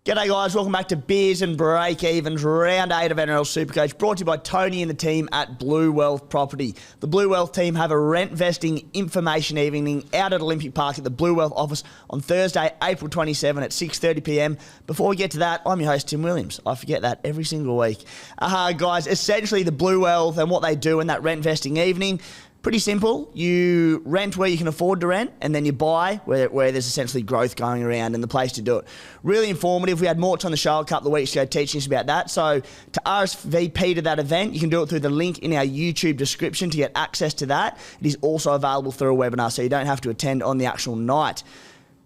G'day guys, welcome back to Beers and Breakevens, round 8 of NRL Supercoach, brought to you by Tony and the team at Blue Wealth Property. The Blue Wealth team have a rent vesting information evening out at Olympic Park at the Blue Wealth office on Thursday, April 27 at 6:30pm. Before we get to that, I'm your host, Tim Williams. I forget that every single week. Guys, essentially the Blue Wealth and what they do in that rent vesting evening, pretty simple. You rent where you can afford to rent, and then you buy where there's essentially growth going around and the place to do it. Really informative. We had Morts on the show a couple of weeks ago teaching us about that. So to RSVP to that event, you can do it through the link in our YouTube description to get access to that. It is also available through a webinar, so you don't have to attend on the actual night.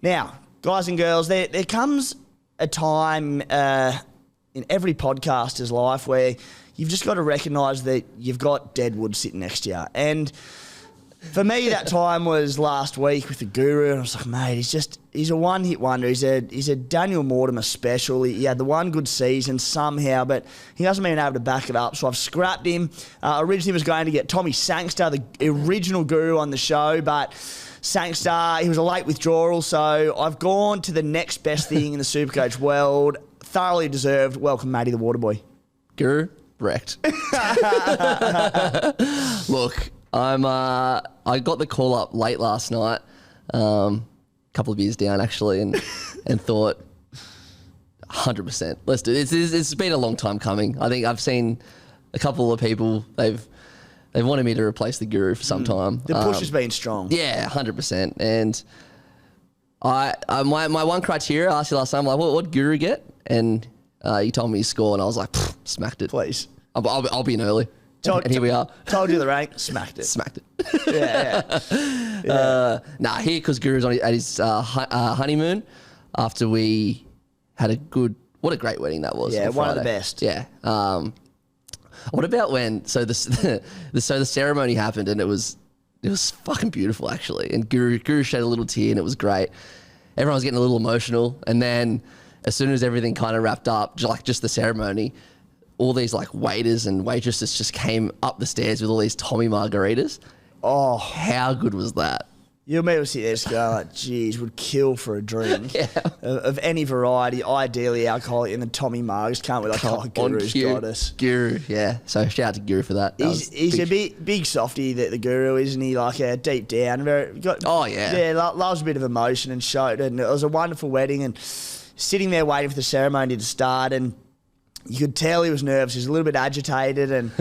Now, guys and girls, there comes a time in every podcaster's life where you've just got to recognise that you've got deadwood sitting next to you. And for me, that time was last week with the Guru, and I was like, mate, he's a one-hit wonder. He's a Daniel Mortimer special. He had the one good season somehow, but he hasn't been able to back it up, so I've scrapped him. Originally was going to get Tommy Sangster, the original Guru, on the show, but Sangster, he was a late withdrawal, so I've gone to the next best thing in the Supercoach world. Thoroughly deserved. Welcome, Matty the Waterboy. Guru? Wrecked. Look, I got the call up late last night, couple of beers down actually, and thought 100%. Let's do it. It's been a long time coming. I think I've seen a couple of people, they've wanted me to replace the Guru for some time. The push has been strong. Yeah, 100%. And my one criteria, I asked you last time, like, what Guru get? And you told me his score, and I was like, smacked it. Please. I'll be in early. And here we are. Told you the rank, smacked it. Smacked it. Yeah. Here, because Guru's at his honeymoon after we had what a great wedding that was. Yeah, on one of the Friday. best. Yeah. What about when, so the ceremony happened, and it was fucking beautiful actually. And Guru shed a little tear, and it was great. Everyone was getting a little emotional, and then as soon as everything kind of wrapped up, just the ceremony, all these like waiters and waitresses just came up the stairs with all these Tommy margaritas. Oh, how good was that? You and me would sit there just go like, geez, would kill for a drink of any variety, ideally alcoholic, and the Tommy Margs can't be like, oh, Guru's got us. Guru, yeah. So shout out to Guru for that. He's a big softy, the Guru, isn't he? Like deep down. Loves a bit of emotion and showed it. And it was a wonderful wedding, and sitting there waiting for the ceremony to start, and you could tell he was nervous. He was a little bit agitated, and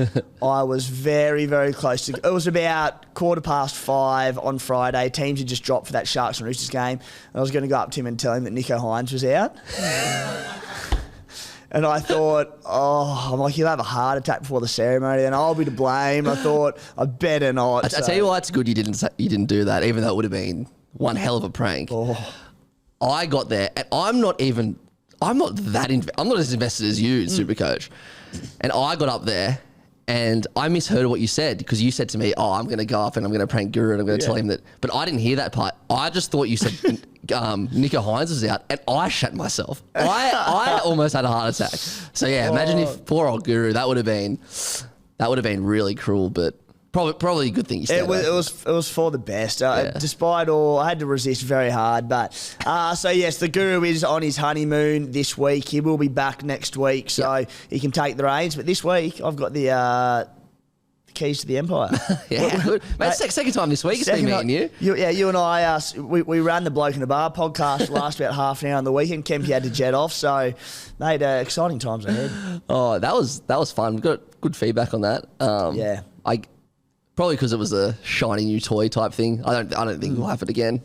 I was very, very close to... It was about 5:15 on Friday. Teams had just dropped for that Sharks and Roosters game, and I was going to go up to him and tell him that Nicho was out. And I thought, I'm like, he'll have a heart attack before the ceremony, and I'll be to blame. I thought, I better not. I tell you why it's good you didn't do that, even though it would have been one hell of a prank. I got there, and I'm not as invested as you in Supercoach. And I got up there, and I misheard what you said, because you said to me, I'm going to go up and I'm going to prank Guru and I'm going to tell him that. But I didn't hear that part. I just thought you said Nicho was out, and I shat myself. I almost had a heart attack. So yeah, imagine if poor old Guru, that would have been really cruel, but probably a good thing you said. It was for the best. Despite all, I had to resist very hard. But so yes, the Guru is on his honeymoon this week. He will be back next week, so he can take the reins. But this week, I've got the keys to the empire. Good. Mate, second time this week. It's been me and you. You and I, we ran the Bloke in the Bar podcast last about half an hour on the weekend. Kempy had to jet off, so mate, exciting times ahead. Oh, that was fun. We got good feedback on that. Probably because it was a shiny new toy type thing. I don't think it'll happen again.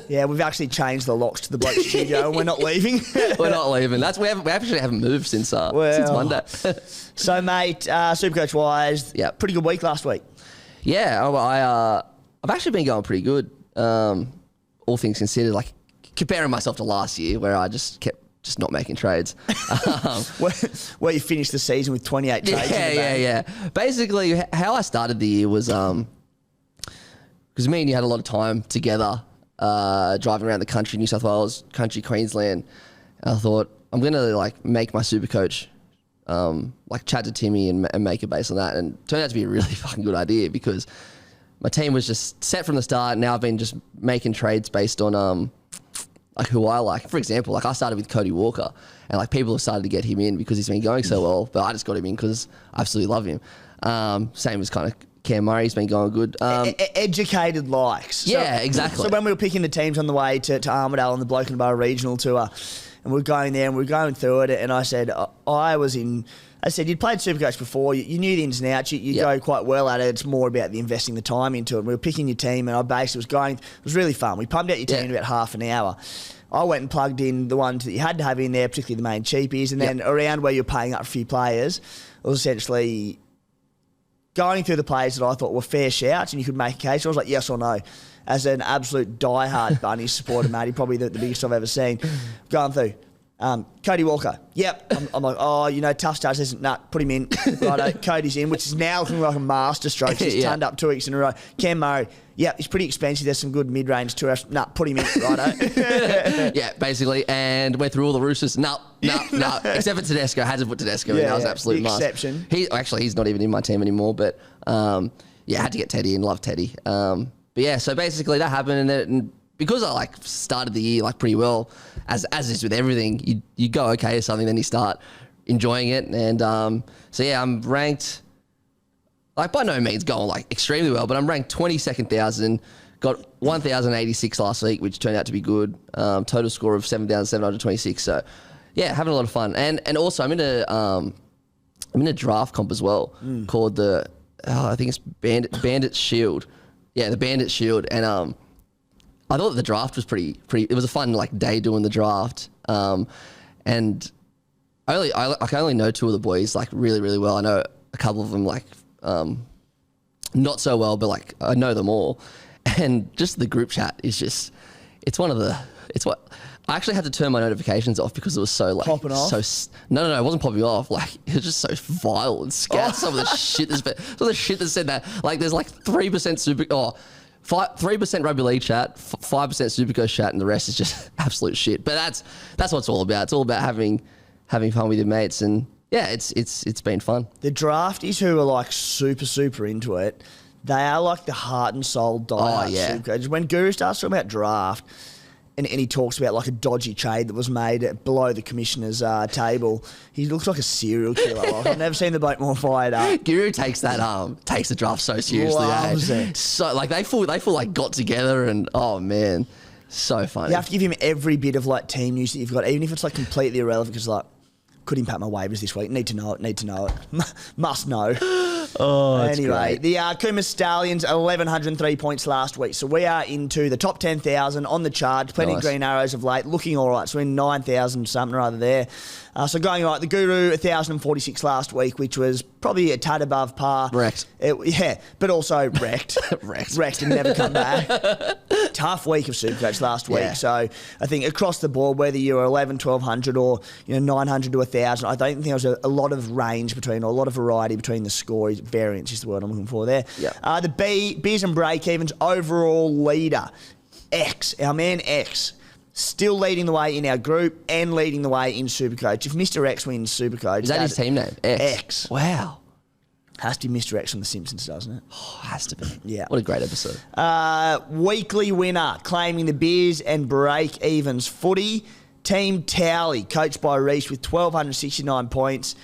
Yeah, we've actually changed the locks to the bloke studio, and we're not leaving. We're not leaving. We actually haven't moved since Monday. So, mate, Supercoach wise, pretty good week last week. Yeah, I've actually been going pretty good. All things considered, like comparing myself to last year, where I just kept not making trades. Where you finished the season with 28 trades. Yeah. Basically, how I started the year was because me and you had a lot of time together driving around the country, New South Wales, country, Queensland. And I thought, I'm going to make my Supercoach, chat to Timmy and make it based on that. And it turned out to be a really fucking good idea, because my team was just set from the start. Now I've been just making trades based on like who I like. For example, like I started with Cody Walker, and like people have started to get him in because he's been going so well. But I just got him in because I absolutely love him. Same as kind of Cam Murray's been going good. Educated likes. Yeah, exactly. So when we were picking the teams on the way to Armidale on the Bloke and Bar regional tour, and we were going there and we were going through it, and I said, you'd played Supercoach before, you knew the ins and outs, you go quite well at it. It's more about the investing the time into it. We were picking your team, and I basically it was really fun. We pumped out your team in about half an hour. I went and plugged in the ones that you had to have in there, particularly the main cheapies, and then around where you're paying up for a few players, it was essentially going through the players that I thought were fair shouts and you could make a case. I was like, yes or no. As an absolute diehard Bunnies supporter, Matty, probably the biggest I've ever seen. Going through. Cody Walker. Yep. I'm like, tough starts isn't put him in. Righto, Cody's in, which is now looking like a master stroke. He's turned up 2 weeks in a row. Cam Murray. Yep, he's pretty expensive. There's some good mid-range tourists. Put him in. Righto. Yeah, basically. And went through all the Roosters. No. Except for Tedesco. Had to put Tedesco in. That was an absolute must. Exception. He's not even in my team anymore. But had to get Teddy in. Love Teddy. But yeah, so basically that happened, and because I like started the year like pretty well, as is with everything, you go okay at something, then you start enjoying it, and I'm ranked, like by no means going like extremely well, but I'm ranked 22nd thousand, got 1,086 last week, which turned out to be good. Total score of 7,726. So yeah, having a lot of fun, and also I'm in a draft comp as well called I think it's Bandit Shield. Yeah, the Bandit Shield, and I thought the draft was pretty. It was a fun like day doing the draft, and I only know two of the boys like really, really well. I know a couple of them like not so well, but like I know them all, and just the group chat is just I actually had to turn my notifications off because it was so like popping off. No, it wasn't popping off. Like it was just so vile and scat. Some of the shit that said that. Like there's like 3% 3% rugby league chat, 5% Supercoach chat, and the rest is just absolute shit. But that's what it's all about. It's all about having fun with your mates, and yeah, it's been fun. The drafties who are like super into it, they are like the heart and soul diehard Supercoach. When Guru starts talking about draft, and he talks about like a dodgy trade that was made below the commissioner's table, he looks like a serial killer. Like, I've never seen the bloke more fired up. Guru takes the draft so seriously. Loves it. So like they feel like got together, and oh man, so funny. You have to give him every bit of like team news that you've got, even if it's like completely irrelevant, because like, could impact my waivers this week. Need to know it. Must know. Oh, anyway, great. The Cooma Stallions, 1,103 points last week. So we are into the top 10,000 on the charge. Plenty of green arrows of late. Looking all right. So we're in 9,000 something or other there. So going all right. The Guru, 1,046 last week, which was probably a tad above par. Wrecked. But also wrecked. Wrecked and never come back. Tough week of Supercoach last week. So I think across the board, whether you're 1,100, 1,200 or 900 to 1,000, I don't think there was a lot of range between, or a lot of variety between the scores. Variance is the word I'm looking for there. Yeah. The Beers and Breakevens overall leader, X, our man X, still leading the way in our group and leading the way in Supercoach. If Mr. X wins Supercoach... Is that his team name? X. Wow. Has to be Mr. X from The Simpsons, doesn't it? Oh, has to be. Yeah. What a great episode. Weekly winner, claiming the Beers and Breakevens footy, Team Towley, coached by Reece with 1,269 points.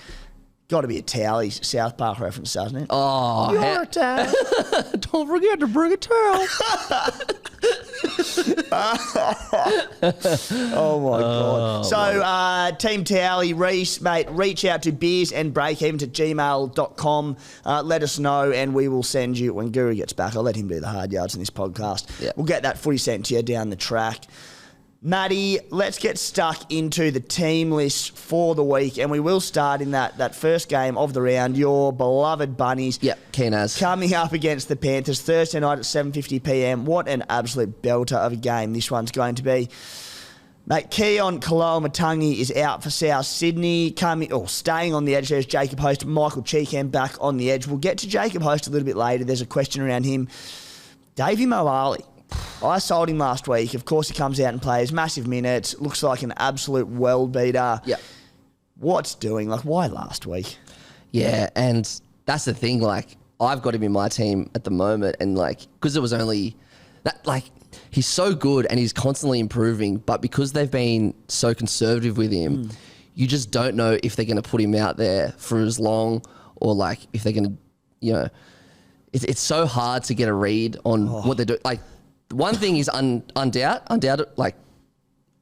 Got to be a Towley South Park reference, doesn't it? Oh, you're a towel. Don't forget to bring a towel. Oh my God. So, Team Towley, Reece, mate, reach out to beersandbreakevens@gmail.com. Let us know, and we will send you, when Guru gets back, I'll let him do the hard yards in this podcast. Yeah. We'll get that footy sent to you down the track. Matty, let's get stuck into the team list for the week, and we will start in that first game of the round, your beloved Bunnies. Yep, keen as. Coming up against the Panthers Thursday night at 7:50pm. What an absolute belter of a game this one's going to be. Mate, Keon Kaloamatangi is out for South Sydney. Staying on the edge, there's Jacob Host, Michael Cheekham back on the edge. We'll get to Jacob Host a little bit later. There's a question around him. Davey Moali. I sold him last week. Of course, he comes out and plays massive minutes. Looks like an absolute world beater. Yeah. What's doing? Like, why last week? Yeah, and that's the thing. Like, I've got him in my team at the moment, and like, because it was only that, like, he's so good and he's constantly improving, but because they've been so conservative with him, you just don't know if they're going to put him out there for as long or like if they're going to, it's so hard to get a read on what they're doing. Like one thing is undoubted, like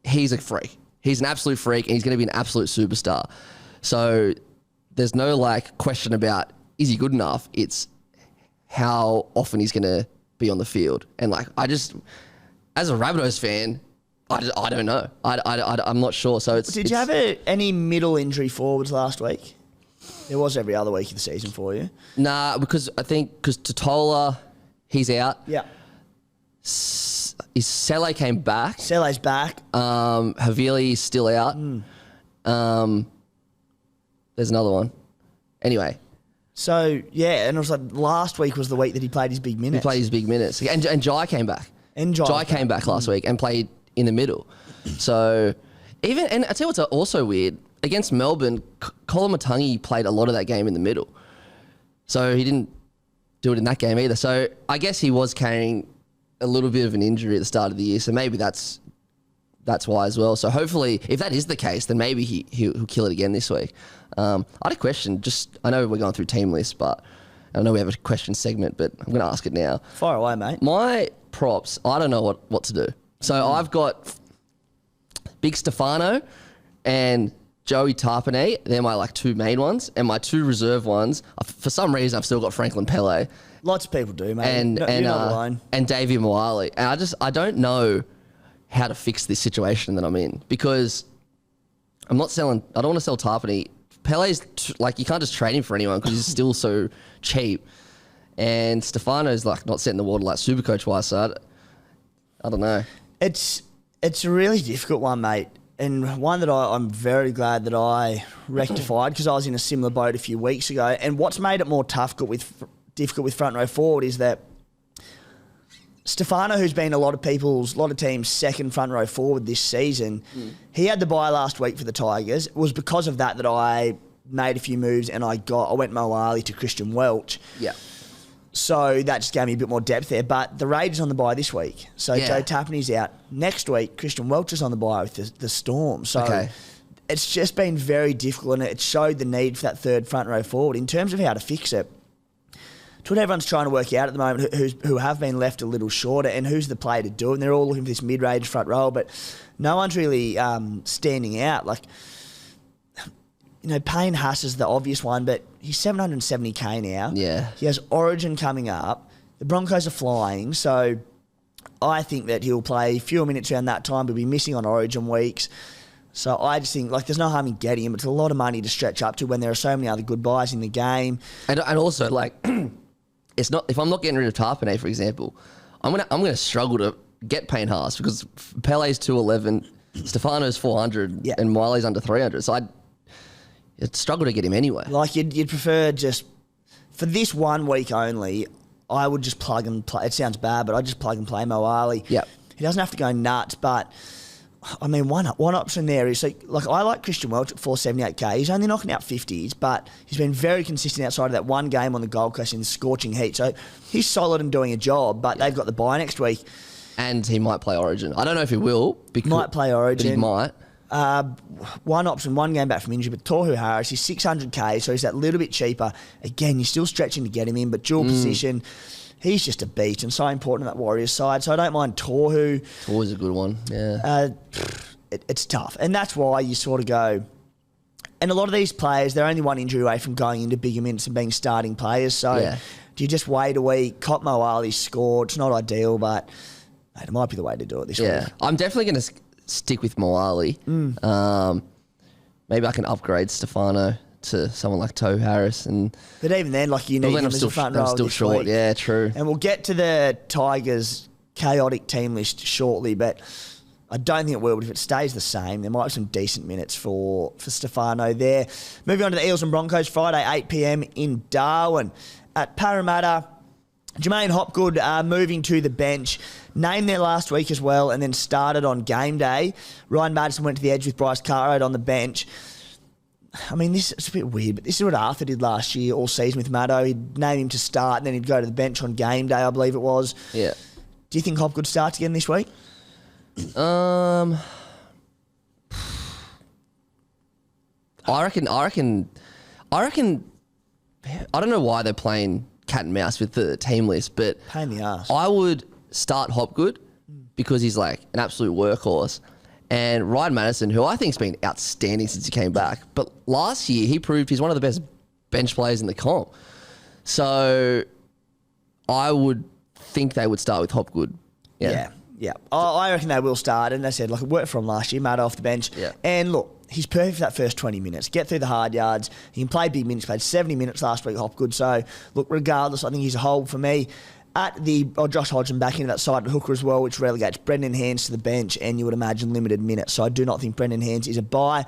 he's a freak. He's an absolute freak and he's going to be an absolute superstar. So there's no like question about is he good enough? It's how often he's going to be on the field. And like, as a Rabbitohs fan, I don't know. I'm not sure. So Did you have any middle injury forwards last week? There was every other week of the season for you. Nah, because Totola, he's out. Yeah. Sele came back. Sele's back. Havili's still out. There's another one. Anyway. So, yeah, and it was like last week was the week that he played his big minutes. He played his big minutes. And Jai came back. Jai came back last week and played in the middle. So, and I tell you what's also weird. Against Melbourne, Colin Matangi played a lot of that game in the middle. So, he didn't do it in that game either. So, I guess he was carrying a little bit of an injury at the start of the year. So, maybe that's why as well. So, hopefully, if that is the case, then maybe he'll kill it again this week. I had a question. I know we're going through team lists, but I know we have a question segment, but I'm going to ask it now. Fire away, mate. My props, I don't know what to do. So I've got Big Stefano and Joey Tarpanay. They're my like two main ones, and my two reserve ones. For some reason, I've still got Franklin Pele. Lots of people do, mate. You're not alone. And Davey Moali. And I don't know how to fix this situation that I'm in because I'm not selling. I don't want to sell Tarpanay. Pele's like you can't just trade him for anyone because he's still so cheap, and Stefano's like not setting the water like Supercoach wise. So I don't know. It's a really difficult one, mate, and one that I'm very glad that I rectified because I was in a similar boat a few weeks ago. And what's made it more difficult with front row forward is that Stefano, who's been a lot of teams' second front row forward this season, he had the bye last week for the Tigers. It was because of that I made a few moves and I went Moali to Christian Welch. Yeah. So that just gave me a bit more depth there. But the Raiders on the bye this week. So Joe Tappaney's out. Next week, Christian Welch is on the bye with the Storm. So it's just been very difficult and it showed the need for that third front row forward. In terms of how to fix it, it's what everyone's trying to work out at the moment, who have been left a little shorter and who's the player to do it. And they're all looking for this mid-range front row, but no one's really standing out. Like, Payne Haas is the obvious one, but he's 770k now. Yeah. He has Origin coming up. The Broncos are flying, so I think that he'll play fewer minutes around that time. He'll be missing on Origin weeks. So I just think, there's no harm in getting him. It's a lot of money to stretch up to when there are so many other good buys in the game. And also, it's not if I'm not getting rid of Tarpanay, for example, I'm gonna struggle to get Payne Haas because Pele's 211, Stefano's 400, and Miley's under 300. So I'd struggle to get him anyway. You'd prefer just for this 1 week only. I would just plug and play. It sounds bad, but I'd just plug and play Moali. Yep. He doesn't have to go nuts, but I mean, one option there is I like Christian Welch at 478k. He's only knocking out 50s, but he's been very consistent outside of that one game on the Gold Coast in the scorching heat. So he's solid and doing a job, but they've got the bye next week. And he might play Origin. I don't know if he will. Might play Origin. But he might. One option, one game back from injury, but Tohu Harris, he's 600k, so he's that little bit cheaper. Again, you're still stretching to get him in, but dual position, he's just a beast and so important on that Warriors side. So I don't mind Tohu. Tohu's a good one, yeah. It's tough, and that's why you sort of go. And a lot of these players, they're only one injury away from going into bigger minutes and being starting players. So do you just wait a week? Cop Moali scored. It's not ideal, but mate, it might be the way to do it this week. I'm definitely going to stick with Moali. Maybe I can upgrade Stefano to someone like Tohu Harris. But even then, you need him as a front row. I'm still short, week. Yeah, true. And we'll get to the Tigers' chaotic team list shortly, but I don't think it will. But if it stays the same, there might be some decent minutes for Stefano there. Moving on to the Eels and Broncos, Friday, 8 p.m. in Darwin. At Parramatta, Jermaine Hopgood moving to the bench. Named there last week as well and then started on game day. Ryan Madison went to the edge with Bryce Cartwright on the bench. I mean, it's a bit weird, but this is what Arthur did last year all season with Maddo. He'd name him to start and then he'd go to the bench on game day, I believe it was. Yeah. Do you think Hopgood starts again this week? I reckon. I don't know why they're playing cat and mouse with the team list, but Pain in the arse. I would start Hopgood because he's like an absolute workhorse. And Ryan Madison, who I think's been outstanding since he came back, but last year he proved he's one of the best bench players in the comp. So I would think they would start with Hopgood. Yeah. I reckon they will start. And they said, like, it worked for him last year, Matt off the bench. Yeah. And look, he's perfect for that first 20 minutes. Get through the hard yards. He can play big minutes. Played 70 minutes last week, Hopgood. So, look, regardless, I think he's a hold for me. Josh Hodgson back into that side hooker as well, which relegates Brendan Hands to the bench, and you would imagine limited minutes. So I do not think Brendan Hands is a buy.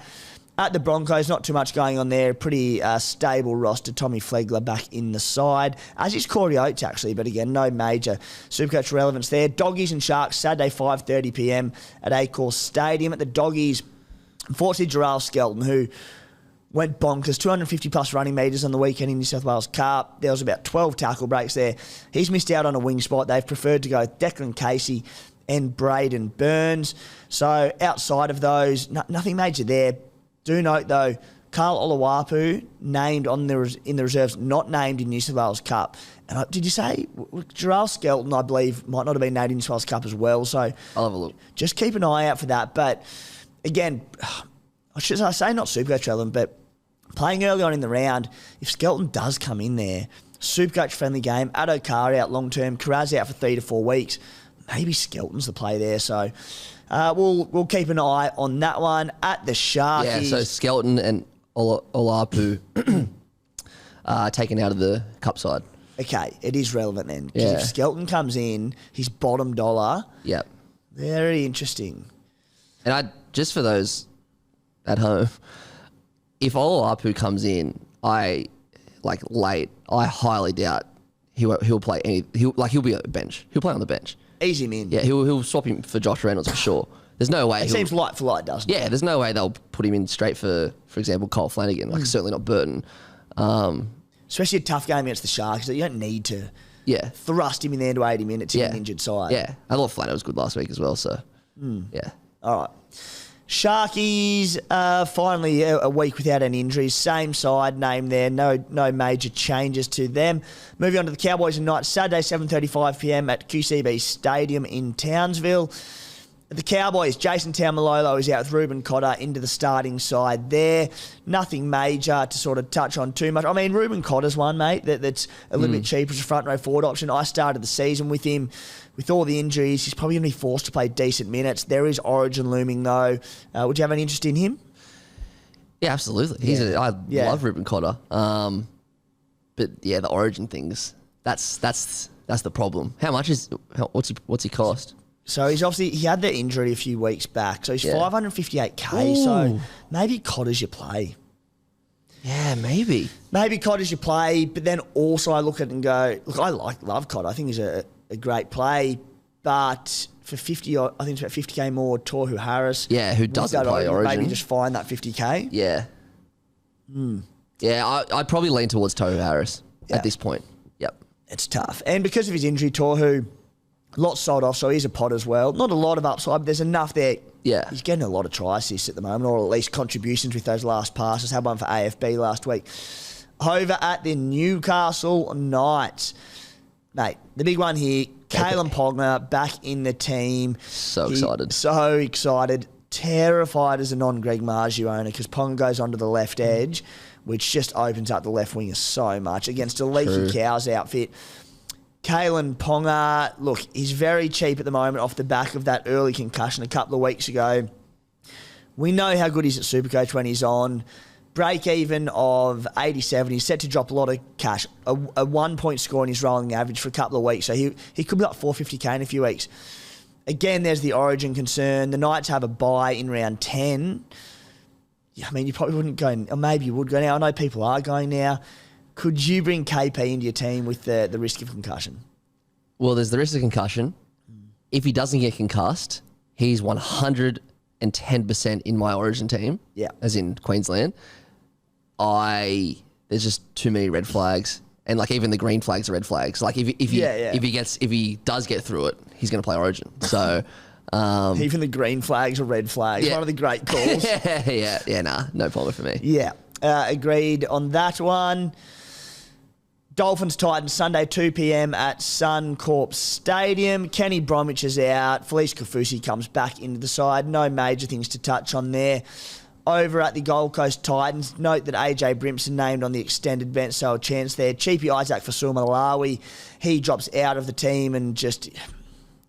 At the Broncos, not too much going on there. Pretty stable roster. Tommy Flegler back in the side, as is Corey Oates, actually. But again, no major Supercoach relevance there. Doggies and Sharks, Saturday, 5:30 p.m. at Acorn Stadium. At the Doggies, unfortunately, Jarrell Skelton, who went bonkers, 250-plus running metres on the weekend in New South Wales Cup. There was about 12 tackle breaks there. He's missed out on a wing spot. They've preferred to go with Declan Casey and Braden Burns. So outside of those, nothing major there. Do note, though, Carl Oluwapu named in the reserves, not named in New South Wales Cup. And did you say Jarrell Skelton, I believe, might not have been named in New South Wales Cup as well? So I'll have a look. Just keep an eye out for that. But again, I say not Supercoach relevant, but playing early on in the round, if Skelton does come in there, Supercoach friendly game, Addo Carr out long term, Carraz out for 3 to 4 weeks, maybe Skelton's the play there. So we'll keep an eye on that one. At the Sharkies. Yeah, so Skelton and Olapu taken out of the cup side. Okay, it is relevant then. 'Cause Yeah. if Skelton comes in, his bottom dollar. Yep. Very interesting. And just for those at home, if Olapu comes in, I highly doubt he'll play any. He'll be at the bench. He'll play on the bench. Ease him in. Yeah, he'll swap him for Josh Reynolds for sure. There's no way. It seems light for light, doesn't it? Yeah, there's no way they'll put him in straight for example, Cole Flanagan. Like certainly not Burton. Especially a tough game against the Sharks that you don't need to thrust him in there to 80 minutes in an injured side. Yeah, I thought Flanagan was good last week as well. So yeah. All right. Sharkies, finally a week without any injuries. Same side name there. No major changes to them. Moving on to the Cowboys and Knights. Saturday, 7:35 p.m. at QCB Stadium in Townsville. The Cowboys, Jason Taumalolo is out with Ruben Cotter into the starting side there. Nothing major to sort of touch on too much. I mean, Ruben Cotter's one, mate, that's a little bit cheaper as a front row forward option. I started the season with him. With all the injuries, he's probably going to be forced to play decent minutes. There is Origin looming, though. Would you have any interest in him? Yeah, absolutely. I love Ruben Cotter. But yeah, the Origin things, that's the problem. What's he cost? So he had the injury a few weeks back. So he's 558k. Ooh. So maybe Cotter's your play. Yeah, maybe. Maybe Cotter's your play, but then also I look at it and go, look, I love Cotter. I think he's a great play, but for 50, I think it's about 50k more. Tohu Harris. Yeah, who doesn't play Origin. Maybe just find that 50k. Yeah. Yeah, I'd probably lean towards Tohu Harris at this point. Yep. It's tough. And because of his injury, Tohu, lots sold off, so he's a pot as well. Not a lot of upside, but there's enough there. Yeah. He's getting a lot of try assists at the moment, or at least contributions with those last passes. Had one for AFB last week. Over at the Newcastle Knights. Mate, the big one here, Kalen Pogner back in the team. So excited. So excited. Terrified as a non-Greg Marju owner because Pogner goes onto the left edge, which just opens up the left winger so much against a leaky Cows outfit. Kalen Ponga, look, he's very cheap at the moment off the back of that early concussion a couple of weeks ago. We know how good he is at Supercoach when he's on. Break even of 87. He's set to drop a lot of cash. A 1 point score in his rolling average for a couple of weeks. So he could be like 450k in a few weeks. Again, there's the Origin concern. The Knights have a bye in round 10. Yeah, I mean, you probably wouldn't go, or maybe you would go now. I know people are going now. Could you bring KP into your team with the risk of concussion? Well, there's the risk of concussion. If he doesn't get concussed, he's 110% in my Origin team. Yeah. As in Queensland. There's just too many red flags. And like even the green flags are red flags. Like if he does get through it, he's going to play Origin. So even the green flags are red flags. One of the great calls. No problem for me. Yeah, agreed on that one. Dolphins Titans Sunday 2 p.m. at Suncorp Stadium. Kenny Bromwich is out. Felice Kafusi comes back into the side. No major things to touch on there. Over at the Gold Coast Titans, note that AJ Brimson named on the extended bench, so a chance there. Cheapy Isaac Fasuma-Malawi, he drops out of the team and just,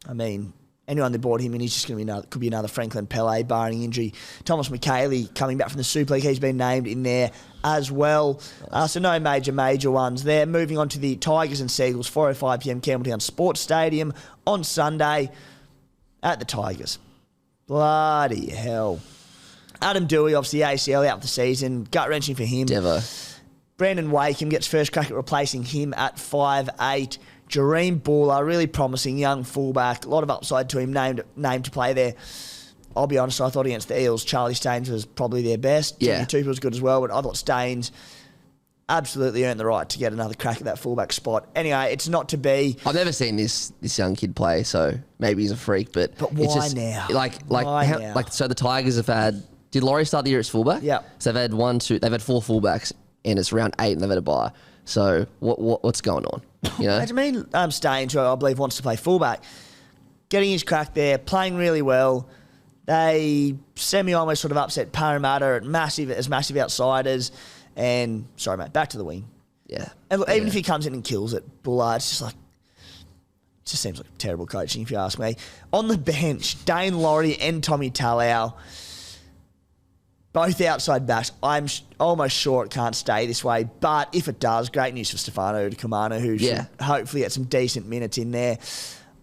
I mean, anyone that brought him in, he's just going to be could be another Franklin Pele barring injury. Thomas McKaylee coming back from the Super League, he's been named in there as well. So no major ones there. Moving on to the Tigers and Seagulls, 4:05 p.m. Campbelltown Sports Stadium on Sunday at the Tigers. Bloody hell. Adam Dewey, obviously ACL out for the season. Gut-wrenching for him. Devo. Brandon Wakeham gets first crack at replacing him at 5'8". Jareem Buller, really promising young fullback. A lot of upside to him, named to play there. I'll be honest, I thought against the Eels, Charlie Staines was probably their best. Yeah. Jimmy Tupou was good as well, but I thought Staines absolutely earned the right to get another crack at that fullback spot. Anyway, it's not to be. I've never seen this young kid play, so maybe he's a freak, but why it's just, now? Now? So the Tigers have had. Did Laurie start the year as fullback? Yeah. So they've had 4 fullbacks, and it's round 8, and they've had a bye. So what's going on? You know? I mean, Staines, who I believe wants to play fullback, getting his crack there, playing really well. They almost sort of upset Parramatta as massive outsiders. And sorry, mate, back to the wing. Yeah. And look, even if he comes in and kills it, Bullard, it's just like. Just seems like terrible coaching, if you ask me. On the bench, Dane Laurie and Tommy Talau, both outside backs. I'm almost sure it can't stay this way, but if it does, great news for Stefano Kamano, who should hopefully get some decent minutes in there.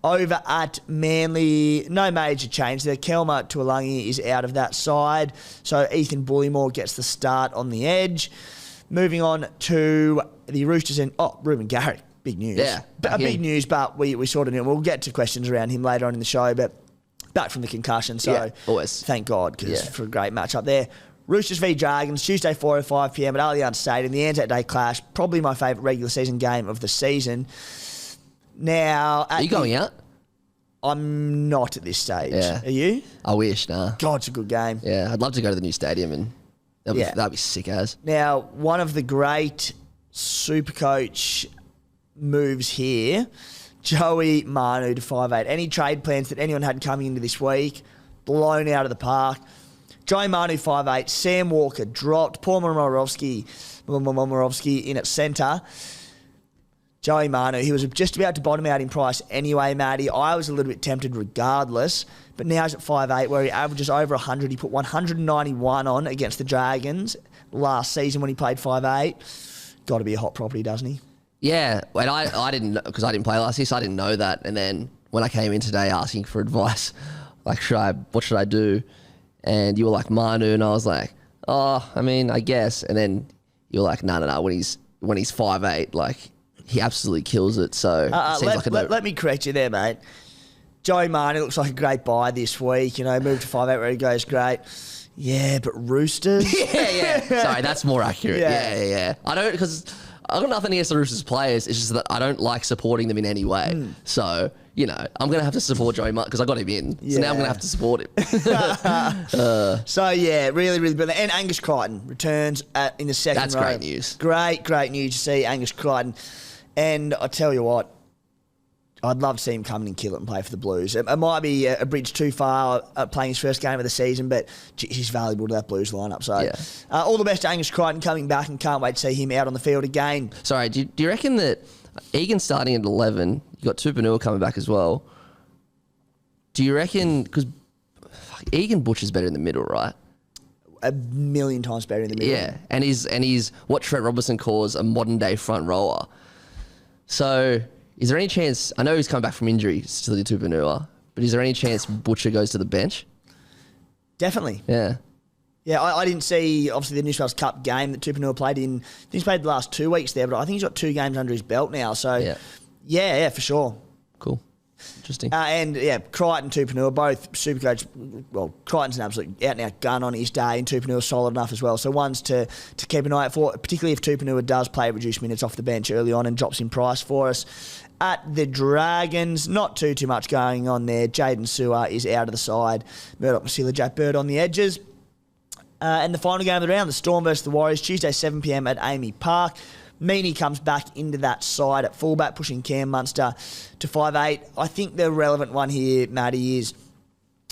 Over at Manly, no major change there. Kelma Tuolangi is out of that side, so Ethan Bullymore gets the start on the edge. Moving on to the Roosters and Ruben Garrick. Big news. Yeah. Big news, but we sort of knew. We'll get to questions around him later on in the show, but back from the concussion, so always. Thank God, because for a great match up there. Roosters v Dragons, Tuesday 4:05 p.m. at Allianz Stadium. The Anzac Day clash, probably my favourite regular season game of the season. Now, are you going out? I'm not at this stage. Yeah. Are you? I wish, nah. God, it's a good game. Yeah, I'd love to go to the new stadium, and that'd be sick as. Now, one of the great Supercoach moves here, Joey Manu to 5'8". Any trade plans that anyone had coming into this week, blown out of the park. Joey Manu 5'8", Sam Walker dropped, Paul Momorovsky in at centre. Joey Manu, he was just about to bottom out in price anyway, Matty. I was a little bit tempted regardless, but now he's at 5'8", where he averages over 100. He put 191 on against the Dragons last season when he played 5'8". Got to be a hot property, doesn't he? Yeah, and I didn't, because I didn't play last year, so I didn't know that. And then when I came in today asking for advice, like, what should I do? And you were like, Manu, and I was like, I mean, I guess. And then you were like, no, when he's 5'8", like, he absolutely kills it. So let me correct you there, mate. Joey Manu looks like a great buy this week. You know, moved to 5'8", where he goes great. Yeah, but Roosters? yeah. Sorry, that's more accurate. Yeah. I don't, because I've got nothing against the Roosters players. It's just that I don't like supporting them in any way. So, you know, I'm going to have to support Joey Manu because I got him in. So now I'm going to have to support him. So, yeah, really, really brilliant. And Angus Crichton returns in the second row. That's great news. Great news to see Angus Crichton. And I tell you what, I'd love to see him come in and kill it and play for the Blues. It might be a bridge too far playing his first game of the season, but he's valuable to that Blues lineup. So all the best to Angus Crichton coming back, and can't wait to see him out on the field again. Sorry, do you reckon that Egan starting at 11, you got Tupanua coming back as well, do you reckon, because Egan Butcher's better in the middle, right? A million times better in the middle. Yeah, and he's what Trent Robertson calls a modern day front rower. So is there any chance, I know he's come back from injury, still to Tupanua, but is there any chance Butcher goes to the bench? Definitely. Yeah. Yeah, I didn't see, obviously, the New South Wales Cup game that Tupanua played in. I think he's played the last 2 weeks there, but I think he's got 2 games under his belt now. So, yeah, for sure. Cool. Interesting. And Crichton, Tupanua, both Supercoach. Well, Crichton's an absolute out-and-out gun on his day, and Tupanua's solid enough as well. So one's to keep an eye out for, particularly if Tupanua does play reduced minutes off the bench early on and drops in price for us. At the Dragons, not too much going on there. Jaden Sewer is out of the side. Murdoch Masila, Jack Bird on the edges. And the final game of the round, the Storm versus the Warriors, Tuesday 7 p.m. at Amy Park. Meaney comes back into that side at fullback, pushing Cam Munster to 5'8". I think the relevant one here, Matty, is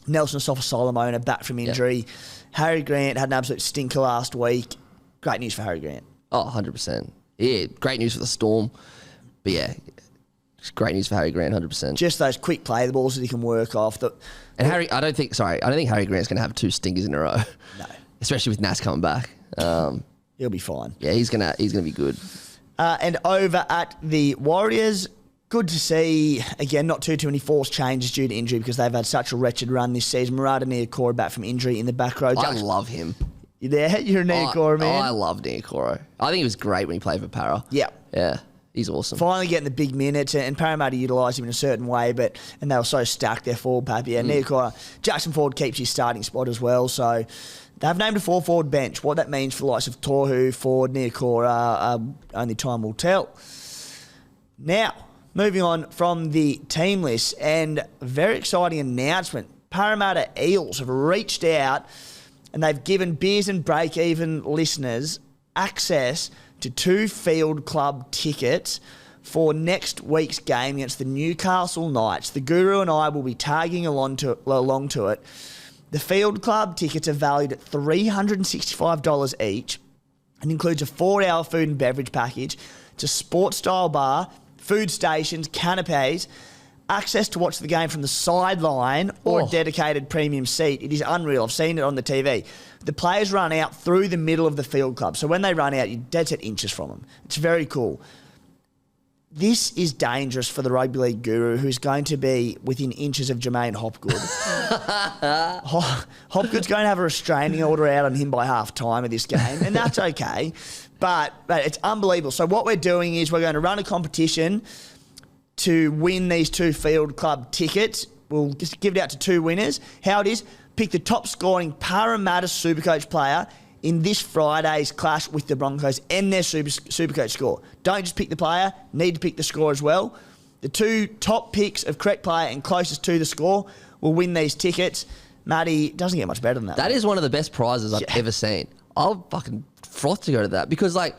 Nelson Sofa-Solomona back from injury. Yep. Harry Grant had an absolute stinker last week. Great news for Harry Grant. Oh, 100%. Yeah, great news for the Storm. But yeah, great news for Harry Grant, 100%. Just those quick play the balls that he can work off. And Harry, I don't think Harry Grant's going to have 2 stinkers in a row. No. Especially with Nas coming back. He'll be fine. Yeah, he's gonna be good. And over at the Warriors, good to see, again, not too many forced changes due to injury because they've had such a wretched run this season. Murata Niokoro back from injury in the back row. I love him. You there? You're a Niokoro man? I love Niokoro. I think he was great when he played for Para. Yeah. Yeah, he's awesome. Finally getting the big minutes, and Parramatta utilised him in a certain way, and they were so stacked, their forward pack. Yeah, Niokoro. Jackson Ford keeps his starting spot as well, so they've named a 4-forward bench. What that means for the likes of Tohu, Ford, Niokoro, only time will tell. Now, moving on from the team list, and a very exciting announcement. Parramatta Eels have reached out and they've given Beers and Breakeven listeners access to 2 field club tickets for next week's game against the Newcastle Knights. The Guru and I will be tagging along to it. The field club tickets are valued at $365 each and includes a 4-hour food and beverage package. It's a sports-style bar, food stations, canapes, access to watch the game from the sideline or a dedicated premium seat. It is unreal. I've seen it on the TV. The players run out through the middle of the field club. So when they run out, you're dead set inches from them. It's very cool. This is dangerous for the rugby league guru who's going to be within inches of Jermaine Hopgood. Hopgood's going to have a restraining order out on him by half time of this game, and that's okay. But it's unbelievable. So what we're doing is we're going to run a competition to win these 2 field club tickets. We'll just give it out to 2 winners. How it is, pick the top scoring Parramatta Supercoach player in this Friday's clash with the Broncos and their Supercoach score. Don't just pick the player, need to pick the score as well. The 2 top picks of correct player and closest to the score will win these tickets. Matty, doesn't get much better than that. That is one of the best prizes I've ever seen. I'll fucking froth to go to that because, like,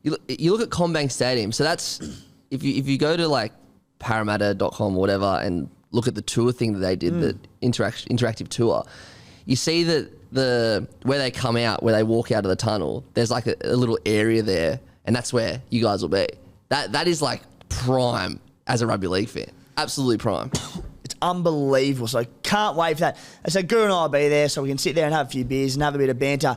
you look at CommBank Stadium. So that's if you go to like Parramatta.com or whatever and look at the tour thing that they did, the interactive tour, you see that where they come out, where they walk out of the tunnel, there's like a little area there, and that's where you guys will be. That is like prime as a rugby league fan. Absolutely prime. It's unbelievable. So can't wait for that. So Guru and I will be there so we can sit there and have a few beers and have a bit of banter.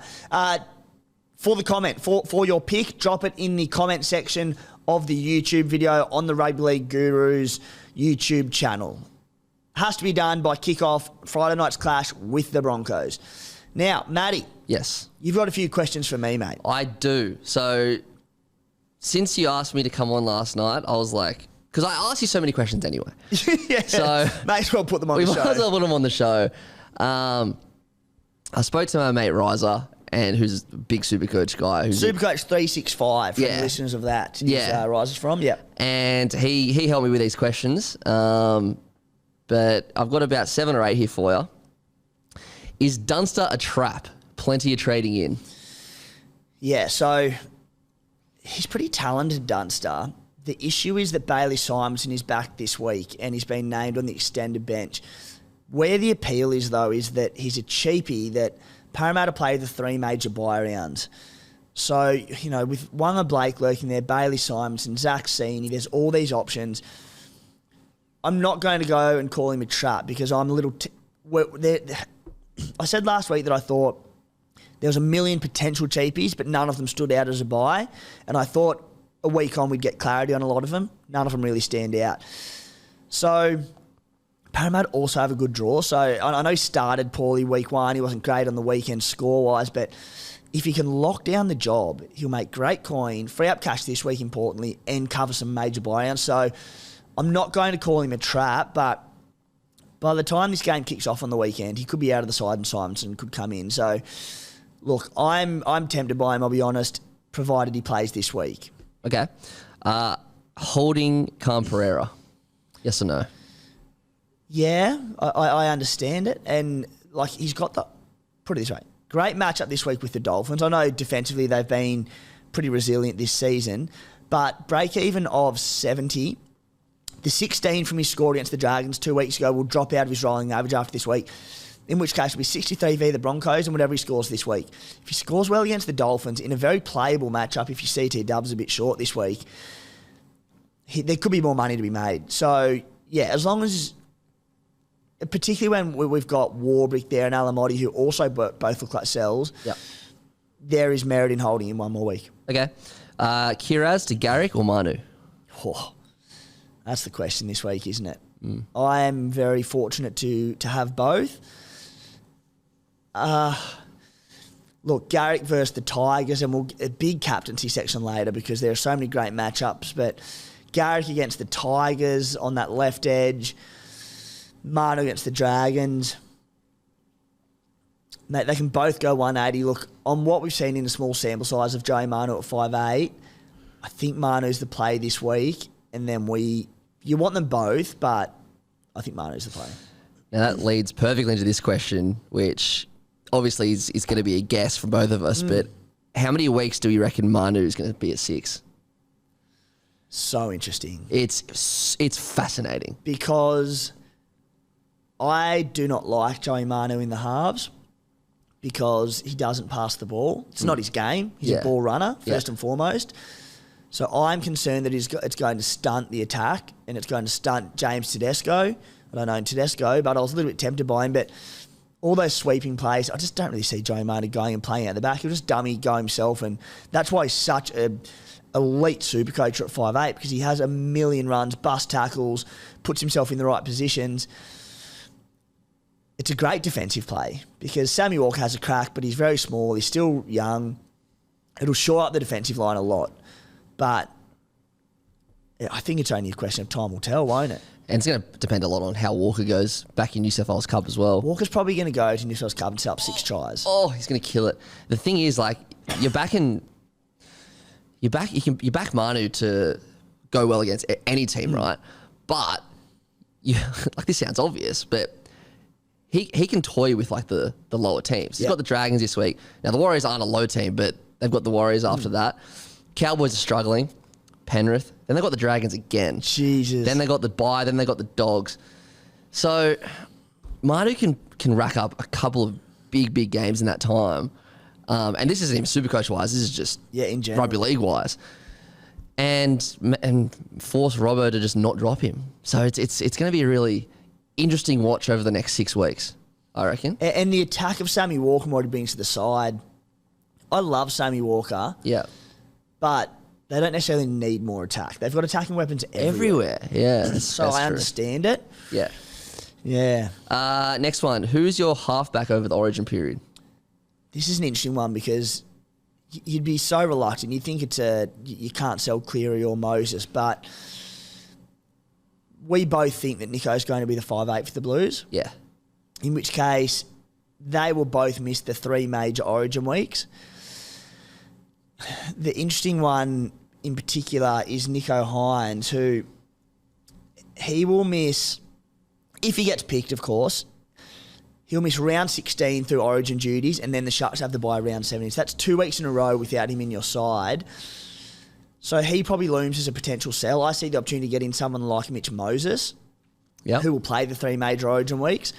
For the comment, for your pick, drop it in the comment section of the YouTube video on the Rugby League Gurus YouTube channel. Has to be done by kickoff Friday night's clash with the Broncos. Now, Matty. Yes. You've got a few questions for me, mate. I do. So, since you asked me to come on last night, I was like, because I asked you so many questions anyway. Yeah. So may as well put them on the show. We might as well put them on the show. I spoke to my mate Riser, and who's a big Supercoach guy. Supercoach 365 for the listeners of that. Riser's from, And he helped me with these questions. But I've got about 7 or 8 here for you. Is Dunster a trap? Plenty of trading in. Yeah, so he's pretty talented, Dunster. The issue is that Bailey Simonson is back this week and he's been named on the extended bench. Where the appeal is, though, is that he's a cheapie that Parramatta play the 3 major buy rounds. So, you know, with Wanga Blake lurking there, Bailey Simonson, Zach Sini, there's all these options. I'm not going to go and call him a trap because I'm a little... I said last week that I thought there was a million potential cheapies, but none of them stood out as a buy. And I thought a week on we'd get clarity on a lot of them. None of them really stand out. So Parramatta also have a good draw. So I know he started poorly week 1. He wasn't great on the weekend score-wise, but if he can lock down the job, he'll make great coin, free up cash this week, importantly, and cover some major buy-outs. So I'm not going to call him a trap, but by the time this game kicks off on the weekend, he could be out of the side and Simonson could come in. So, look, I'm tempted by him, I'll be honest, provided he plays this week. Okay. Holding Pereira. Yes or no? Yeah, I understand it. And, like, he's got the... Put it this way. Great matchup this week with the Dolphins. I know defensively they've been pretty resilient this season, but break even of 70... The 16 from his score against the Dragons 2 weeks ago will drop out of his rolling average after this week, in which case it'll be 63 v the Broncos and whatever he scores this week. If he scores well against the Dolphins in a very playable matchup, if your CT dub's a bit short this week, there could be more money to be made. So, yeah, as long as... Particularly when we've got Warbrick there and Alamotti, who also both look like sells, Yep. there is merit in holding him one more week. Okay. Kiraz to Garrick or Manu? Oh, that's the question this week, isn't it? I am very fortunate to have both. Look, Garrick versus the Tigers, and we'll get a big captaincy section later because there are so many great matchups, but Garrick against the Tigers on that left edge, Manu against the Dragons. Mate, they can both go 180. Look, on what we've seen in the small sample size of Joey Manu at 5'8", I think Manu's the play this week, and then you want them both, but I think Manu's the play. Now that leads perfectly into this question, which obviously is going to be a guess from both of us, but how many weeks do we reckon Manu is going to be at 6? So interesting. It's fascinating. Because I do not like Joey Manu in the halves because he doesn't pass the ball. It's not his game. He's a ball runner, first and foremost. So I'm concerned that it's going to stunt the attack and it's going to stunt James Tedesco. I don't know Tedesco, but I was a little bit tempted by him. But all those sweeping plays, I just don't really see Joey Manu going and playing out the back. He'll just dummy go himself, and that's why he's such a elite Supercoach at 5'8", because he has a million runs, bust tackles, puts himself in the right positions. It's a great defensive play because Sammy Walker has a crack, but he's very small. He's still young. It'll shore up the defensive line a lot. But I think it's only a question of time will tell, won't it? And it's going to depend a lot on how Walker goes back in New South Wales Cup as well. Walker's probably going to go to New South Wales Cup and set up 6 tries. Oh, he's going to kill it. The thing is, like, you back Manu to go well against any team, right? But like, this sounds obvious, but he can toy with like the lower teams. He's got the Dragons this week. Now the Warriors aren't a low team, but they've got the Warriors after that. Cowboys are struggling. Penrith. Then they got the Dragons again. Jesus. Then they got the bye. Then they got the Dogs. So Manu can rack up a couple of big games in that time. And this isn't even Supercoach wise. This is just in general. rugby league wise. And force Robbo to just not drop him. So it's going to be a really interesting watch over the next 6 weeks, I reckon. And the attack of Sammy Walker, what he brings to the side. I love Sammy Walker. Yeah. But they don't necessarily need more attack. They've got attacking weapons everywhere. Yeah. So that's I true. understand it. Yeah. Yeah. Next one. Who's your halfback over the Origin period? This is an interesting one because you'd be so reluctant. You'd think you can't sell Cleary or Moses, but we both think that Nicho's going to be the 5'8" for the Blues. Yeah. In which case, they will both miss the 3 major Origin weeks. The interesting one in particular is Nicho Hynes, who he will miss, if he gets picked, of course, he'll miss round 16 through Origin duties, and then the Sharks have to buy round 17. So that's 2 weeks in a row without him in your side. So he probably looms as a potential sell. I see the opportunity to get in someone like Mitch Moses, who will play the 3 major Origin weeks.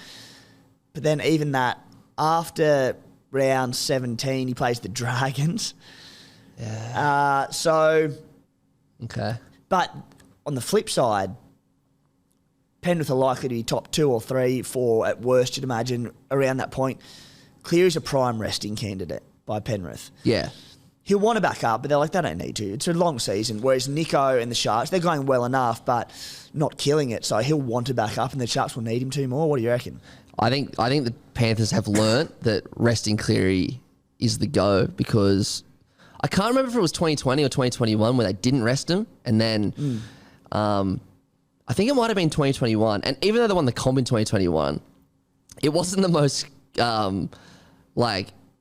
But then even that, after round 17, he plays the Dragons. Yeah. Okay. But on the flip side, Penrith are likely to be top 2 or 3, 4 at worst, you'd imagine, around that point. Cleary's a prime resting candidate by Penrith. Yeah. He'll want to back up, but they're like, they don't need to. It's a long season. Whereas Nicho and the Sharks, they're going well enough, but not killing it. So he'll want to back up, and the Sharks will need him to more. What do you reckon? I think the Panthers have learnt that resting Cleary is the go, because I can't remember if it was 2020 or 2021 where they didn't rest him, and then I think it might have been 2021. And even though they won the comp in 2021, it wasn't the most, they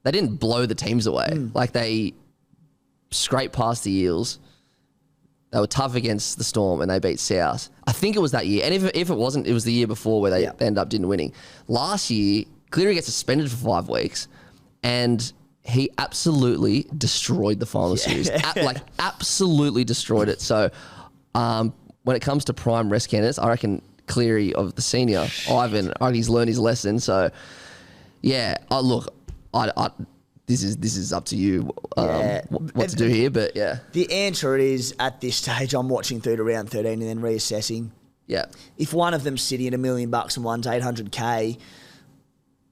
didn't blow the teams away. Like, they scraped past the Eels. They were tough against the Storm and they beat South. I think it was that year. And if it wasn't, it was the year before where they ended up didn't winning. Last year, Cleary gets suspended for 5 weeks and he absolutely destroyed the final series. Absolutely destroyed it. So when it comes to prime rest candidates, I reckon Cleary of the senior, Ivan, I reckon he's learned his lesson. So, yeah, this is up to you what to do here, but yeah. The answer is, at this stage, I'm watching through to round 13 and then reassessing. Yeah. If one of them's sitting at $1 million and one's 800K,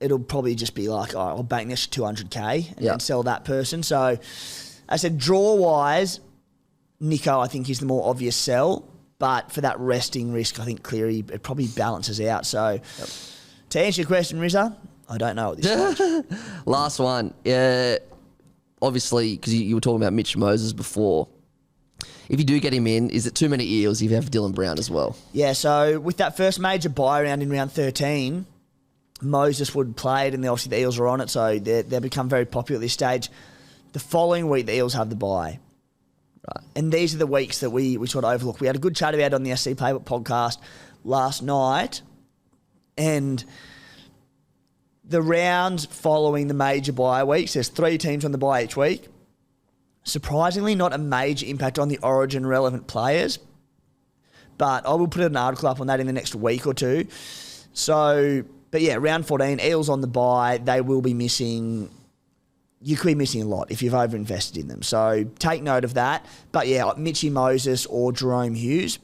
it'll probably just be like, I'll bank this 200K and then sell that person. So, I said, draw-wise, Nicho, I think, is the more obvious sell. But for that resting risk, I think Cleary, it probably balances out. So, to answer your question, Rizza, I don't know at this stage. Last one. Obviously, because you were talking about Mitch Moses before. If you do get him in, is it too many Eels if you have Dylan Brown as well? Yeah, so with that first major bye round in round 13, Moses would play it, and obviously the Eels are on it, so they've become very popular at this stage. The following week, the Eels have the bye. Right. And these are the weeks that we sort of overlook. We had a good chat about it on the SC Playbook podcast last night, and the rounds following the major bye weeks, there's 3 teams on the bye each week. Surprisingly, not a major impact on the Origin relevant players, but I will put an article up on that in the next week or two. So, but yeah, round 14, Eels on the bye, they will be missing. You could be missing a lot if you've overinvested in them. So take note of that. But yeah, like Mitchy Moses or Jerome Hughes,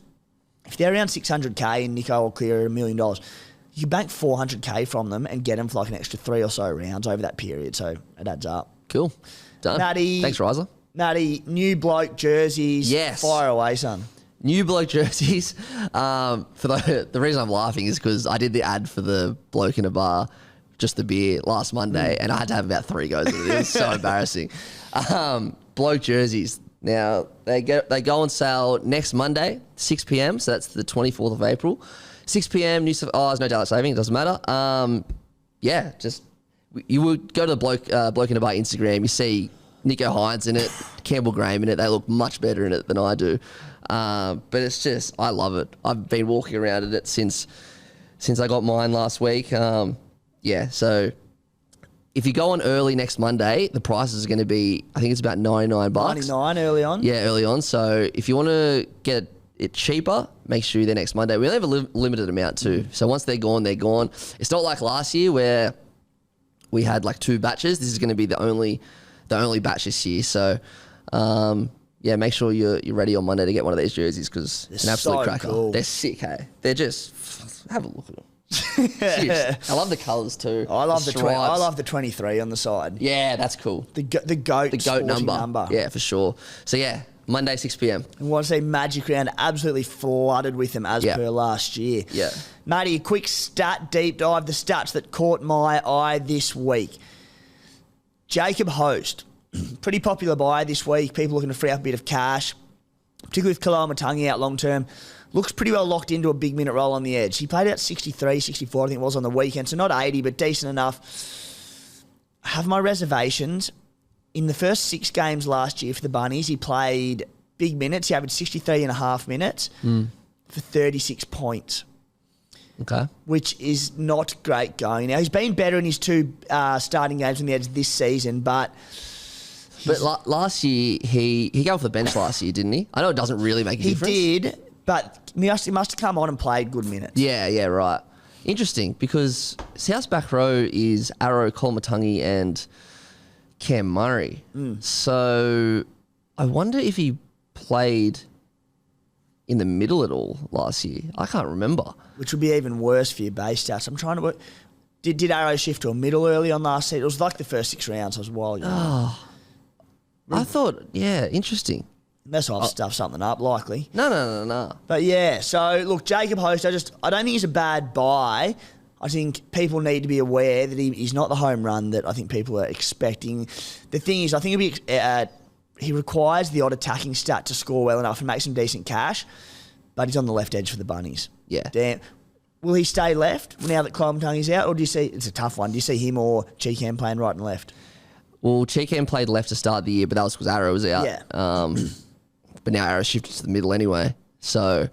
if they're around 600K and Nicho or Clear at $1 million, you can bank 400K from them and get them for like an extra 3 or so rounds over that period. So it adds up. Cool. Done. Matty. Thanks, Riser. Matty, new bloke jerseys. Yes. Fire away, son. New bloke jerseys. For the reason I'm laughing is because I did the ad for the bloke in a bar, just the beer, last Monday, and I had to have about 3 goes at it. It was so embarrassing. Bloke jerseys. Now, they go on sale next Monday, 6 p.m, so that's the 24th of April. 6 p.m, there's no daylight saving, it doesn't matter. You would go to the bloke in a bar Instagram, you see Nicho Hines in it, Campbell Graham in it. They look much better in it than I do. But it's just, I love it. I've been walking around in it since I got mine last week. So if you go on early next Monday, the prices are going to be, I think it's about $99. 99 early on? Yeah, early on. So if you want to get it cheaper, make sure you're there next Monday. We only have a limited amount too. So once they're gone, they're gone. It's not like last year where we had like 2 batches. This is going to be the only batch this year. So, make sure you're ready on Monday to get one of these jerseys because it's an absolute cracker. Cool. They're sick, hey? They're just, have a look at them. I love the colours too. I love the 23 on the side. Yeah, that's cool. The goat number. Yeah, for sure. So yeah, Monday 6 p.m. And want to say Magic Round absolutely flooded with them as per last year. Yeah. Matty, a quick stat deep dive. The stats that caught my eye this week. Jacob Host, pretty popular buy this week. People looking to free up a bit of cash, particularly with Kalamatangi out long term. Looks pretty well locked into a big minute role on the edge. He played out 63, 64, I think it was on the weekend. So not 80, but decent enough. I have my reservations. In the first 6 games last year for the Bunnies, he played big minutes. He averaged 63 and a half minutes for 36 points. Okay. Which is not great going. Now, he's been better in his 2 starting games on the edge this season, but... last year, he got off the bench last year, didn't he? I know it doesn't really make a difference. He did, but he must have come on and played good minutes. Yeah, right. Interesting, because South's back row is Arrow, Kalamatangi and Cam Murray. So I wonder if he played in the middle at all last year. I can't remember. Which would be even worse for your base stats. I'm trying to work... Did Arrow shift to a middle early on last season? It was like the first 6 rounds. I was wild. I thought, interesting. Unless I've stuffed something up, likely. No. But yeah, so look, Jacob Host, I don't think he's a bad buy. I think people need to be aware that he's not the home run that I think people are expecting. The thing is, I think he requires the odd attacking stat to score well enough and make some decent cash. but he's on the left edge for the Bunnies. Yeah. Damn. Will he stay left now that Clomatungi's out, or do you see, it's a tough one, do you see him or Cheekham playing right and left? Well, Cheekham played left to start the year, but that was because Arrow was out. Yeah. But now Arrow shifted to the middle anyway. So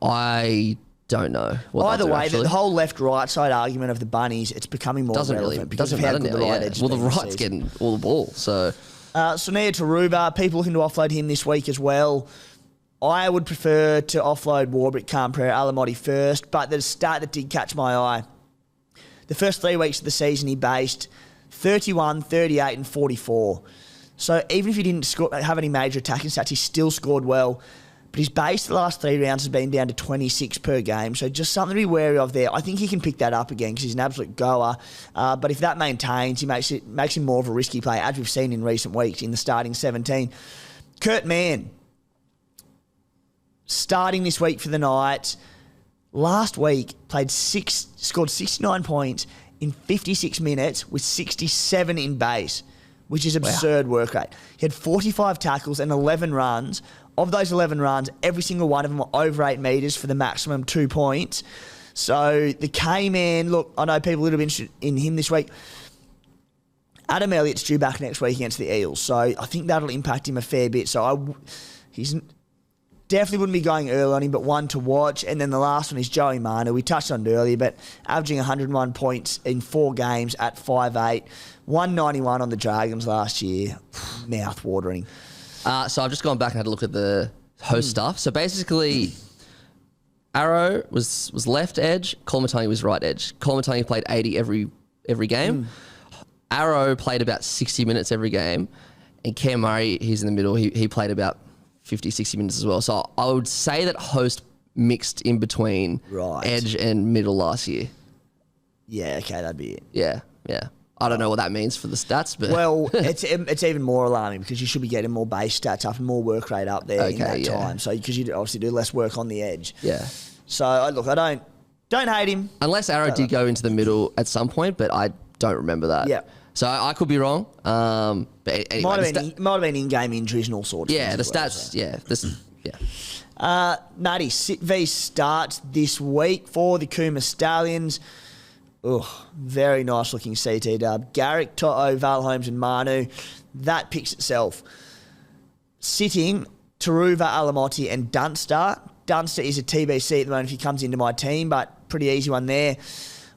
I don't know. Either way, the whole left-right side argument of the Bunnies, it's becoming more relevant because of how good the right edge is. Well, the right's getting all the ball. So Sonia Taruva, people looking to offload him this week as well. I would prefer to offload Warbrick, Canberra, Alamotti first, but the start that did catch my eye. The first 3 weeks of the season, he based 31, 38 and 44. So even if he didn't have any major attacking stats, he still scored well. But his base the last 3 rounds has been down to 26 per game, so just something to be wary of there. I think he can pick that up again because he's an absolute goer. But if that maintains, he makes him more of a risky play, as we've seen in recent weeks in the starting 17. Kurt Mann, starting this week for the Knights. Last week, scored 69 points in 56 minutes with 67 in base, which is absurd work rate. He had 45 tackles and 11 runs. Of those 11 runs, every single one of them were over 8 metres for the maximum 2 points. So the K-Man, look, I know people are a little bit interested in him this week. Adam Elliott's due back next week against the Eels, so I think that'll impact him a fair bit. So he's definitely wouldn't be going early on him, but one to watch. And then the last one is Joey Manu. We touched on it earlier, but averaging 101 points in 4 games at 5'8", 191 on the Dragons last year. Mouth-watering. So I've just gone back and had a look at the host stuff. So basically, Arrow was left edge, Colomatungi was right edge. Colomatungi played 80 every game. Arrow played about 60 minutes every game. And Cam Murray, he's in the middle, he played about 50, 60 minutes as well. So I would say that host mixed in between edge and middle last year. Yeah, okay, that'd be it. Yeah. I don't know what that means for the stats, but well, it's even more alarming because you should be getting more base stats up and more work rate up there in that time. So because you obviously do less work on the edge. Yeah. So look, I don't hate him unless Arrow did go into the middle at some point, but I don't remember that. Yeah. So I could be wrong. But anyway, might have been in-game injuries and all sorts. Yeah, of the things stats. Yeah. Matty, Sit V starts this week for the Cooma Stallions. Very nice looking CT dub. Garrick, To'o, Val Holmes and Manu. That picks itself. Sitting, Taruva, Alamotti and Dunster. Dunster is a TBC at the moment if he comes into my team, but pretty easy one there.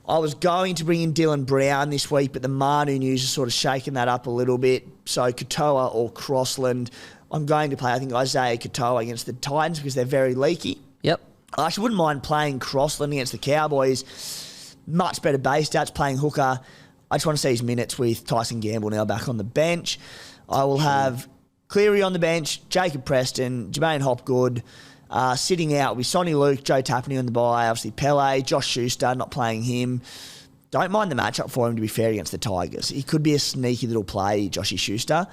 I was going to bring in Dylan Brown this week, but the Manu news has sort of shaken that up a little bit. So Katoa or Crossland. I'm going to play, I think, Isaiah Katoa against the Titans because they're very leaky. Yep. I actually wouldn't mind playing Crossland against the Cowboys. Much better base stats playing hooker. I just want to see his minutes with Tyson Gamble now back on the bench. I will have Cleary on the bench, Jacob Preston, Jermaine Hopgood. Sitting out will be Sonny Luke, Joe Tapney on the bye, obviously Pele, Josh Schuster, not playing him. Don't mind the matchup for him, to be fair, against the Tigers. He could be a sneaky little play, Joshy Schuster.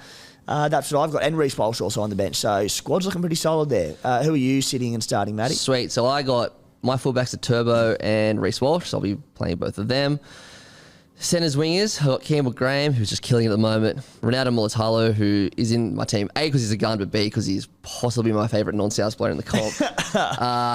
That's what I've got. And Reece Walsh also on the bench. So squad's looking pretty solid there. Who are you sitting and starting, Matty? Sweet. So I got my fullbacks are Turbo and Reece Walsh, so I'll be playing both of them. Centers wingers, I've got Campbell Graham, who's just killing it at the moment. Ronaldo Mulatalo, who is in my team, A, because he's a gun, but B, because he's possibly my favourite non-South player in the comp.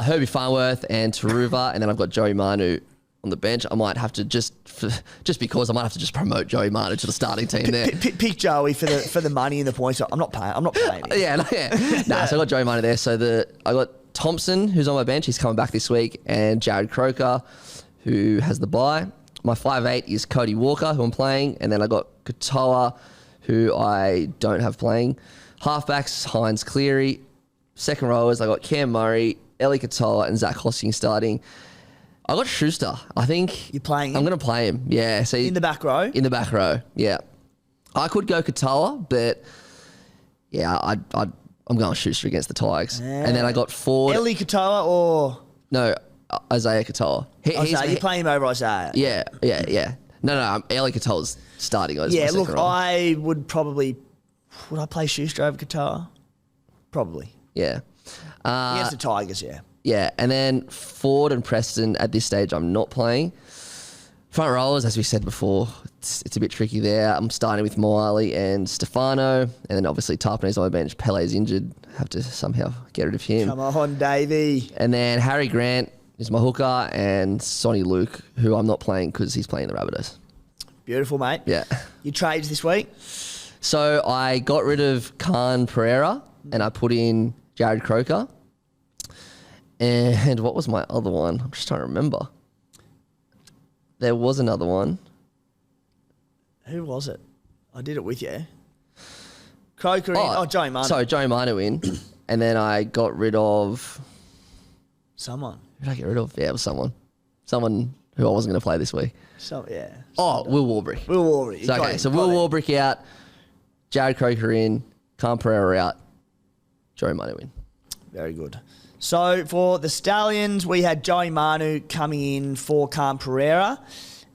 Herbie Farnworth and Taruva, and then I've got Joey Manu on the bench. I might have to just promote Joey Manu to the starting team there. Pick Joey for the money and the points. I'm not paying him. Yeah. So I got Joey Manu there. So I got Thompson, who's on my bench. He's coming back this week, and Jared Croker, who has the bye. My 5'8" is Cody Walker, who I'm playing, and then I got Katoa, who I don't have playing. Halfbacks, Hines Cleary. Second rowers, I got Cam Murray, Ellie Katoa, and Zach Hosking starting. I got Schuster. I think you're playing him? I'm going to play him. Yeah. So in the back row? In the back row, yeah. I could go Katoa, but yeah, I'm going Schuster against the Tigers. Yeah. And then I got Ford. Ellie Katoa or? No, Isaiah Katoa. You're playing him over Isaiah? Yeah. No, Ellie Katoa's starting. Look, I would probably... Would I play Schuster over Katoa? Probably. Yeah. Against the Tigers, yeah. Yeah, and then Ford and Preston at this stage I'm not playing. Front rowers, as we said before, it's a bit tricky there. I'm starting with Miley and Stefano, and then obviously Tarpanay's on my bench. Pele's injured. Have to somehow get rid of him. Come on, Davey. And then Harry Grant is my hooker, and Sonny Luke, who I'm not playing because he's playing the Rabbitohs. Beautiful, mate. Yeah. Your trades this week? So I got rid of Khan Pereira, and I put in Jared Croker. And what was my other one? I'm just trying to remember. There was another one. Who was it? I did it with you. Croker in. Joey Manu. Sorry, Joey Manu in. And then I got rid of... Someone. Who did I get rid of? Yeah, it was someone. Someone who I wasn't going to play this week. Will Warbrick. Will Warbrick. So Will Warbrick out. Jared Croker in. Khan Pereira out. Joey Manu in. Very good. So for the Stallions, we had Joey Manu coming in for Khan Pereira,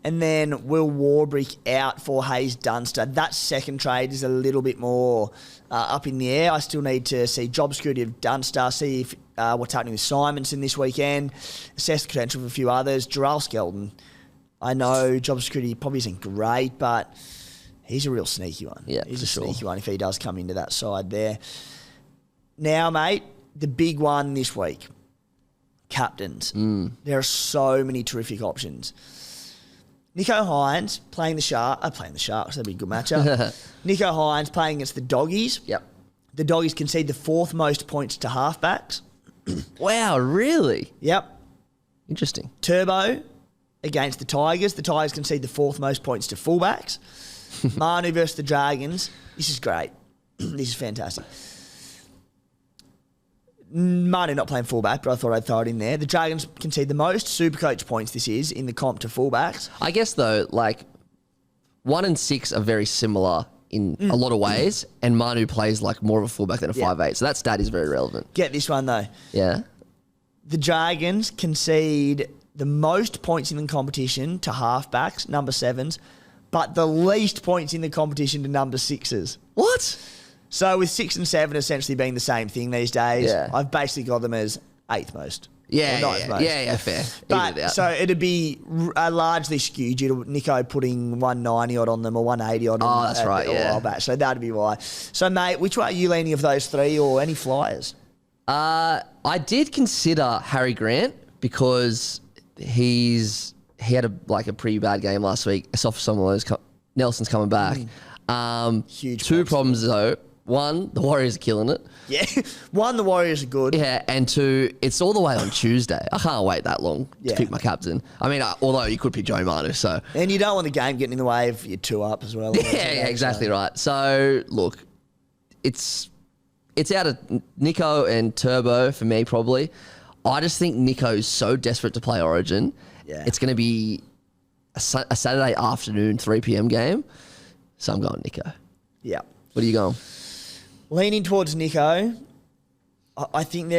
and then Will Warbrick out for Hayes Dunster. That second trade is a little bit more up in the air. I still need to see job security of Dunster, see if what's happening with Simonson this weekend, assess the potential of a few others. Jarrell Skelton, I know job security probably isn't great, but he's a real sneaky one. Yeah, he's a sneaky one if he does come into that side there. Now, mate, the big one this week, captains. There are so many terrific options. Nicho Hines playing the Sharks. That'd be a good matchup. Nicho Hines playing against the Doggies. Yep. The Doggies concede the fourth most points to halfbacks. Wow, really? Yep. Interesting. Turbo against the Tigers. The Tigers concede the fourth most points to fullbacks. Manu versus the Dragons. This is great. This is fantastic. Manu not playing fullback, but I thought I'd throw it in there. The Dragons concede the most Supercoach points this is in the comp to fullbacks. I guess, though, 1 and 6 are very similar in a lot of ways, and Manu plays more of a fullback than a 5'8", so that stat is very relevant. Get this one, though. Yeah. The Dragons concede the most points in the competition to halfbacks, number 7s, but the least points in the competition to number 6s. What? So with 6 and 7 essentially being the same thing these days, I've basically got them as 8th most. Yeah, fair. But so it'd be largely skewed due to Nicho putting 190 odd on them or 180 odd on them. That's right, a while back. So that'd be why. So, mate, which way are you leaning of those three or any flyers? I did consider Harry Grant because he had a pretty bad game last week. I saw for some of those. Nelson's coming back. Huge. Two problems though. One, the Warriors are killing it. Yeah. One, the Warriors are good. Yeah, and two, it's all the way on Tuesday. I can't wait that long to pick my captain. I mean, although you could pick Joey Manu, so. And you don't want the game getting in the way of your 2-up as well. Yeah, exactly right. So, look, it's out of Nicho and Turbo for me probably. I just think Nicho's so desperate to play Origin. Yeah. It's going to be a Saturday afternoon, 3 p.m. game. So I'm going Nicho. Yeah. What are you going? Leaning towards Nicho. I think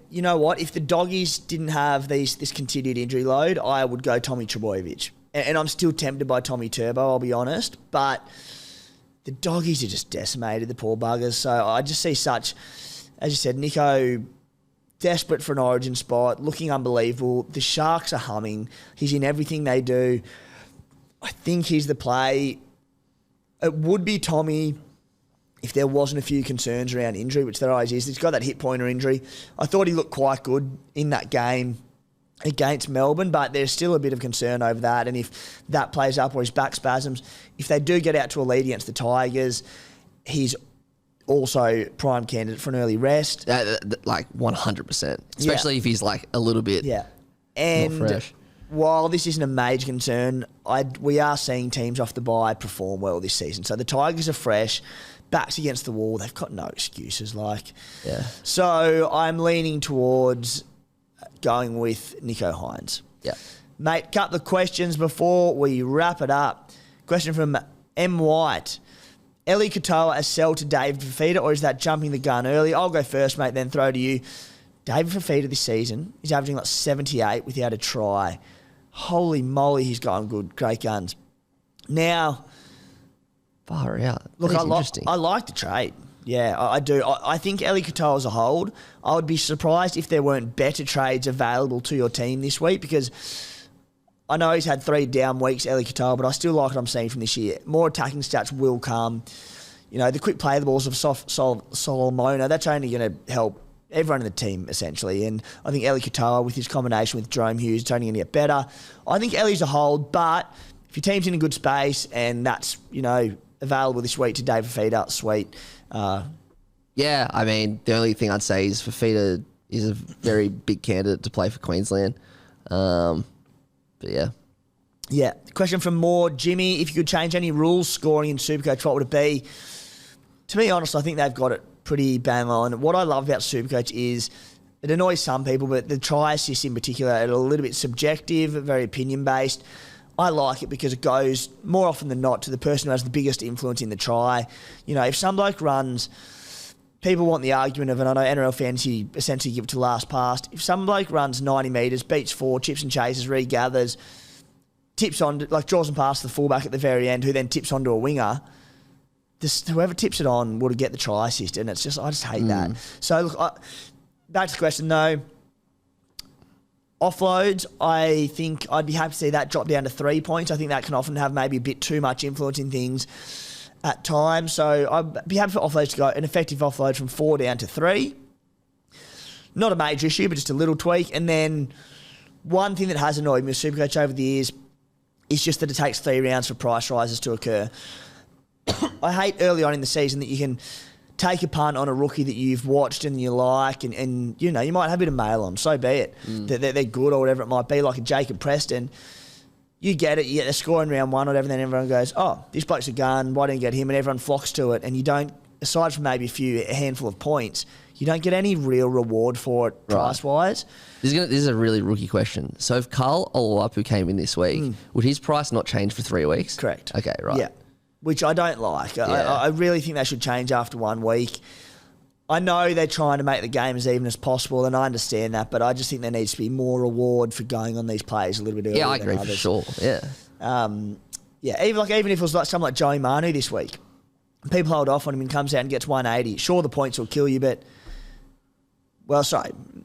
you know what? If the Doggies didn't have this continued injury load, I would go Tommy Trbojevic. And I'm still tempted by Tommy Turbo, I'll be honest. But the Doggies are just decimated, the poor buggers. So I just see such, as you said, Nicho desperate for an Origin spot, looking unbelievable. The Sharks are humming. He's in everything they do. I think he's the play. It would be Tommy if there wasn't a few concerns around injury, which there always is. He's got that hip pointer injury. I thought he looked quite good in that game against Melbourne, but there's still a bit of concern over that. And if that plays up or his back spasms, if they do get out to a lead against the Tigers, he's also prime candidate for an early rest. 100%. Especially if he's a little bit and more fresh. While this isn't a major concern, we are seeing teams off the bye perform well this season. So the Tigers are fresh, backs against the wall. They've got no excuses. So I'm leaning towards going with Nicho Hines. Yeah. Mate, couple of questions before we wrap it up. Question from M. White. Eli Katoa a sell to David Fafita, or is that jumping the gun early? I'll go first, mate, then throw to you. David Fafita this season, he's averaging 78 without a try. Holy moly, he's going good. Great guns. Now, far out. Look, I like the trade. Yeah, I do. I think Eli Katoa's a hold. I would be surprised if there weren't better trades available to your team this week because I know he's had 3 down weeks, Eli Katoa, but I still like what I'm seeing from this year. More attacking stats will come. The quick play the balls of Solomona, that's only going to help everyone in the team, essentially. And I think Eli Katoa, with his combination with Jerome Hughes, it's only going to get better. I think Eli's a hold, but if your team's in a good space and that's, available this week to Dave Fafita, sweet. Yeah, I mean, the only thing I'd say is Fafita is a very big candidate to play for Queensland. But yeah. Yeah. Question from Moore. Jimmy, if you could change any rules scoring in Supercoach, what would it be? To be honest, I think they've got it pretty bang on. What I love about Supercoach is it annoys some people, but the try assist in particular are a little bit subjective, very opinion-based. I like it because it goes more often than not to the person who has the biggest influence in the try. If some bloke runs, people want the argument of, and I know NRL fans essentially give it to last pass. If some bloke runs 90 metres, beats 4, chips and chases, regathers, tips on, draws and passes the fullback at the very end, who then tips onto a winger, whoever tips it on will get the try assist, and it's just, I just hate that. So, look, back to the question though. Offloads, I think I'd be happy to see that drop down to 3 points. I think that can often have maybe a bit too much influence in things at times. So I'd be happy for offloads to go an effective offload from 4 down to 3. Not a major issue, but just a little tweak. And then one thing that has annoyed me with Supercoach over the years is just that it takes 3 rounds for price rises to occur. I hate early on in the season that you can take a punt on a rookie that you've watched and you like, and you might have a bit of mail on, so be it. They're good or whatever it might be, like a Jacob Preston. You get it, you get the score in round 1 or whatever, and then everyone goes, oh, this bloke's a gun, why don't you get him? And everyone flocks to it, and you don't, aside from maybe a handful of points, you don't get any real reward for it price-wise. This is a really rookie question. So if Carl Oluwapu came in this week, would his price not change for 3 weeks? Correct. Okay, right. Yeah. Which I don't like. Yeah. I really think they should change after 1 week. I know they're trying to make the game as even as possible, and I understand that, but I just think there needs to be more reward for going on these players a little bit earlier. Yeah, I agree for sure. Yeah. Even if it was like someone like Joey Manu this week, people hold off on him and comes out and gets 180. Sure, the points will kill you, but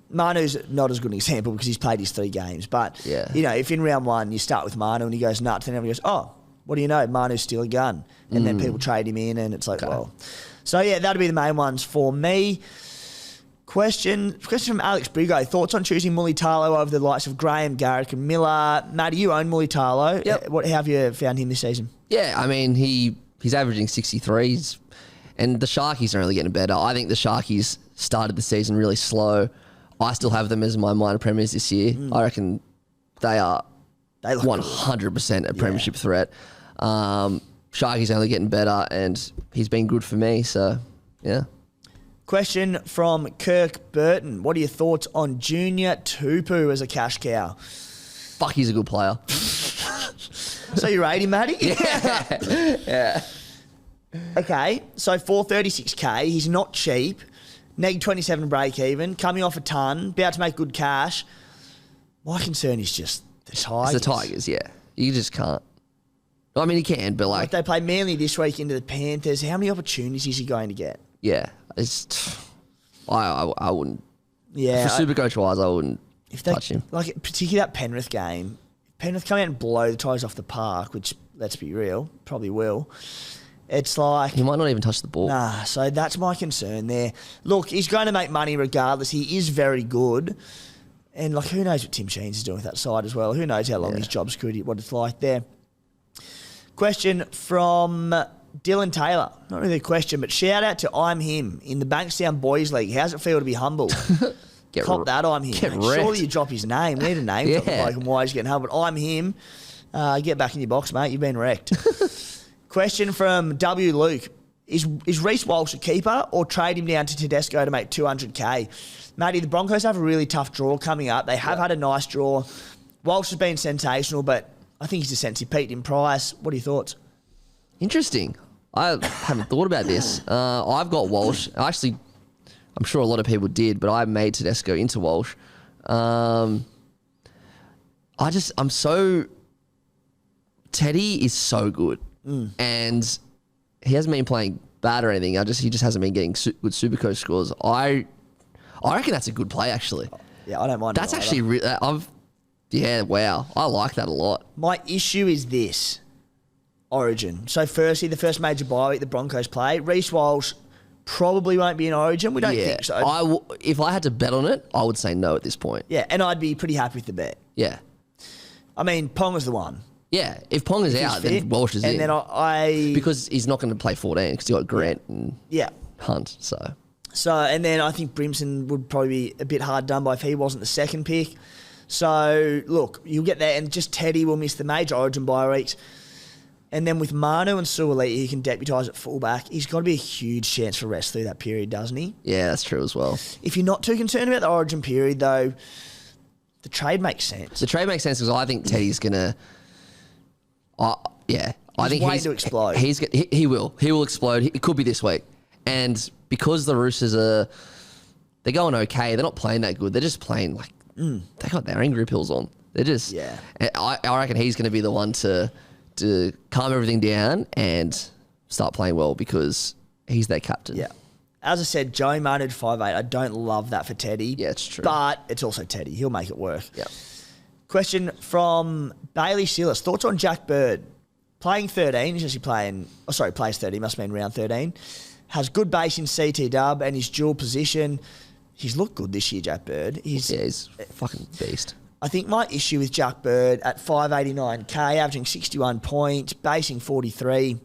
Manu's not as good an example because he's played his 3 games. But if in round 1 you start with Manu and he goes nuts, then everyone goes, oh, what do you know? Manu's still a gun. And then people trade him in, and it's like, well. So, that'll be the main ones for me. Question from Alex Brigo. Thoughts on choosing Mulitalo over the likes of Graham, Garrick and Miller? Matty, you own Mulitalo. Yep. How have you found him this season? Yeah, I mean, he's averaging 63s, and the Sharkies are only getting better. I think the Sharkies started the season really slow. I still have them as my minor premiers this year. I reckon they look 100% a premiership threat. Sharky's only getting better, and he's been good for me, so yeah. Question from Kirk Burton. What are your thoughts on Junior Tupu as a cash cow? Fuck, he's a good player. So you rate him, Matty? Yeah. Okay, so 436k, he's not cheap. Neg 27 break even, coming off a ton, about to make good cash. My concern is just the Tigers. It's the Tigers, yeah. You just can't. I mean, he can, but like they play Manly this week into the Panthers. How many opportunities is he going to get? Yeah, I wouldn't. Yeah, for Supercoach wise, I wouldn't touch him. Like particularly that Penrith game. Penrith come out and blow the Tigers off the park, which let's be real, probably will. It's like he might not even touch the ball. Nah, so that's my concern there. Look, he's going to make money regardless. He is very good. And like, who knows what Tim Sheens is doing with that side as well? Who knows how long his job's could, what it's like there. Question from Dylan Taylor. Not really a question, but shout out to I'm Him in the Bankstown Boys League. How's it feel to be humbled? Cop that, I'm Him. Surely you drop his name. We need a name for the bloke and why he's getting humbled. I'm Him. Get back in your box, mate. You've been wrecked. Question from W. Luke. Is Reece Walsh a keeper or trade him down to Tedesco to make 200k? Matty, the Broncos have a really tough draw coming up. They have had a nice draw. Walsh has been sensational, but I think he's a sense he peaked in price. What are your thoughts? Interesting. I haven't thought about this. I've got Walsh. Actually, I'm sure a lot of people did, but I made Tedesco into Walsh. I'm so... Teddy is so good. And he hasn't been playing bad or anything. He just hasn't been getting good Supercoach scores. I reckon that's a good play, actually. Yeah, I don't mind. That's actually... Yeah, wow. I like that a lot. My issue is this. Origin. So firstly, the first major bye week the Broncos play, Reece Walsh probably won't be in Origin. We don't think so. If I had to bet on it, I would say no at this point. Yeah, and I'd be pretty happy with the bet. Yeah. I mean, Ponga's the one. Yeah, if Pong is out, then Walsh is in. And then because he's not going to play 14 because he's got Grant and Hunt, so... And then I think Brimson would probably be a bit hard done by if he wasn't the second pick. So, look, you'll get that, and just Teddy will miss the major Origin bye weeks. And then with Manu and Suoliti, he can deputise at fullback. He's got to be a huge chance for rest through that period, doesn't he? Yeah, that's true as well. If you're not too concerned about the Origin period, though, the trade makes sense. The trade makes sense because I think Teddy's going to... I think he's waiting to explode. He will. He will explode. It could be this week. And because the Roosters they're going okay. They're not playing that good. They're just playing like... They got their angry pills on. They're just... Yeah. I reckon he's going to be the one to calm everything down and start playing well because he's their captain. Yeah. As I said, Joey Manu 5'8". I don't love that for Teddy. Yeah, it's true. But it's also Teddy. He'll make it work. Yeah. Question from Bailey Silas. Thoughts on Jack Bird? Playing 13. He's actually plays 30. Must have been round 13. Has good base in CT dub and his dual position. He's looked good this year, Jack Bird. He's a fucking beast. I think my issue with Jack Bird at 589k, averaging 61 points, basing 43.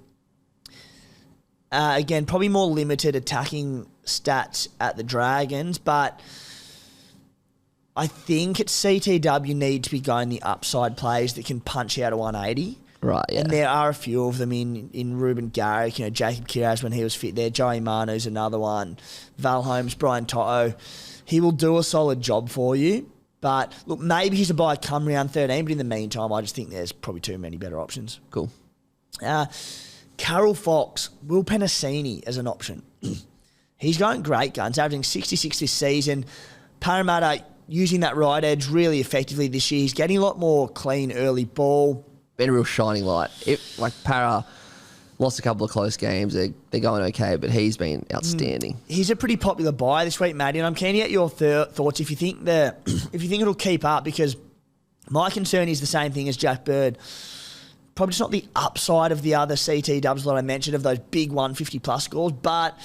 Again, probably more limited attacking stats at the Dragons, but I think at CTW you need to be going the upside plays that can punch out a 180. Right, yeah. And there are a few of them in Ruben Garrick, Jacob Kiraz when he was fit there, Joey Manu's another one, Val Holmes, Brian Toto. He will do a solid job for you. But, look, maybe he's a buy come round 13, but in the meantime, I just think there's probably too many better options. Cool. Carol Fox, Will Penasini as an option. He's going great guns, averaging 66 this season. Parramatta using that right edge really effectively this year. He's getting a lot more clean early ball. Been a real shining light. Para lost a couple of close games. They're going okay, but he's been outstanding. He's a pretty popular buy this week, Matty, and I'm keen to get your thoughts if you think it'll keep up, because my concern is the same thing as Jack Bird. Probably just not the upside of the other CT dubs that I mentioned, of those big 150-plus scores, but,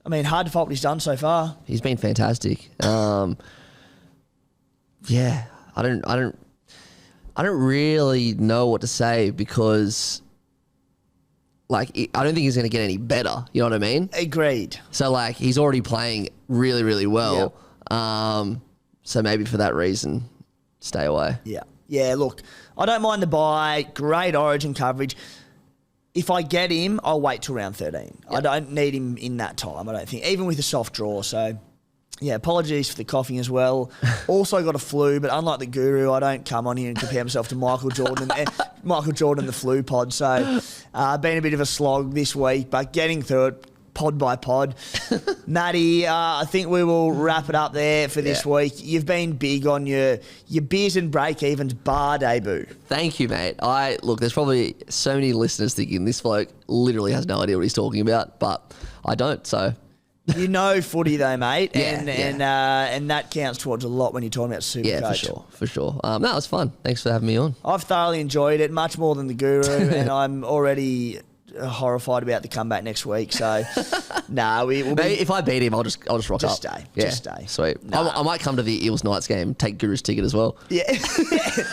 I mean, hard to fault what he's done so far. He's been fantastic. I don't really know what to say because... I don't think he's going to get any better. You know what I mean? Agreed. So, he's already playing really, really well. Yep. So maybe for that reason, stay away. Yeah. Yeah, look, I don't mind the buy. Great Origin coverage. If I get him, I'll wait till round 13. Yep. I don't need him in that time, I don't think, even with a soft draw. So, yeah, apologies for the coughing as well. Also got a flu, but unlike the Guru, I don't come on here and compare myself to Michael Jordan, the flu pod. So, been a bit of a slog this week, but getting through it pod by pod. Matty, I think we will wrap it up there for this week. You've been big on your beers and break-evens bar debut. Thank you, mate. There's probably so many listeners thinking this bloke literally has no idea what he's talking about, but I don't, so... You know footy though, mate, and that counts towards a lot when you're talking about Supercoach. Yeah, for sure. No, it was fun. Thanks for having me on. I've thoroughly enjoyed it, much more than the Guru, and I'm already horrified about the comeback next week. So, if I beat him, I'll just rock up. Just stay. Sweet. Nah. I might come to the Eels Knights game, take Guru's ticket as well. Yeah.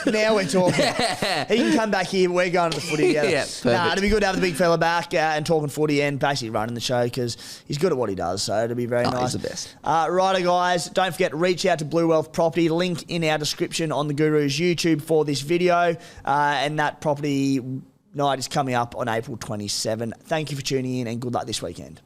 Now we're talking. He can come back here. We're going to the footy together. Yeah, perfect. It'll be good to have the big fella back and talking footy and basically running the show because he's good at what he does. So it'll be very nice. He's the best. Righto, guys. Don't forget to reach out to Blue Wealth Property. Link in our description on the Guru's YouTube for this video. And that property night is coming up on April 27. Thank you for tuning in and good luck this weekend.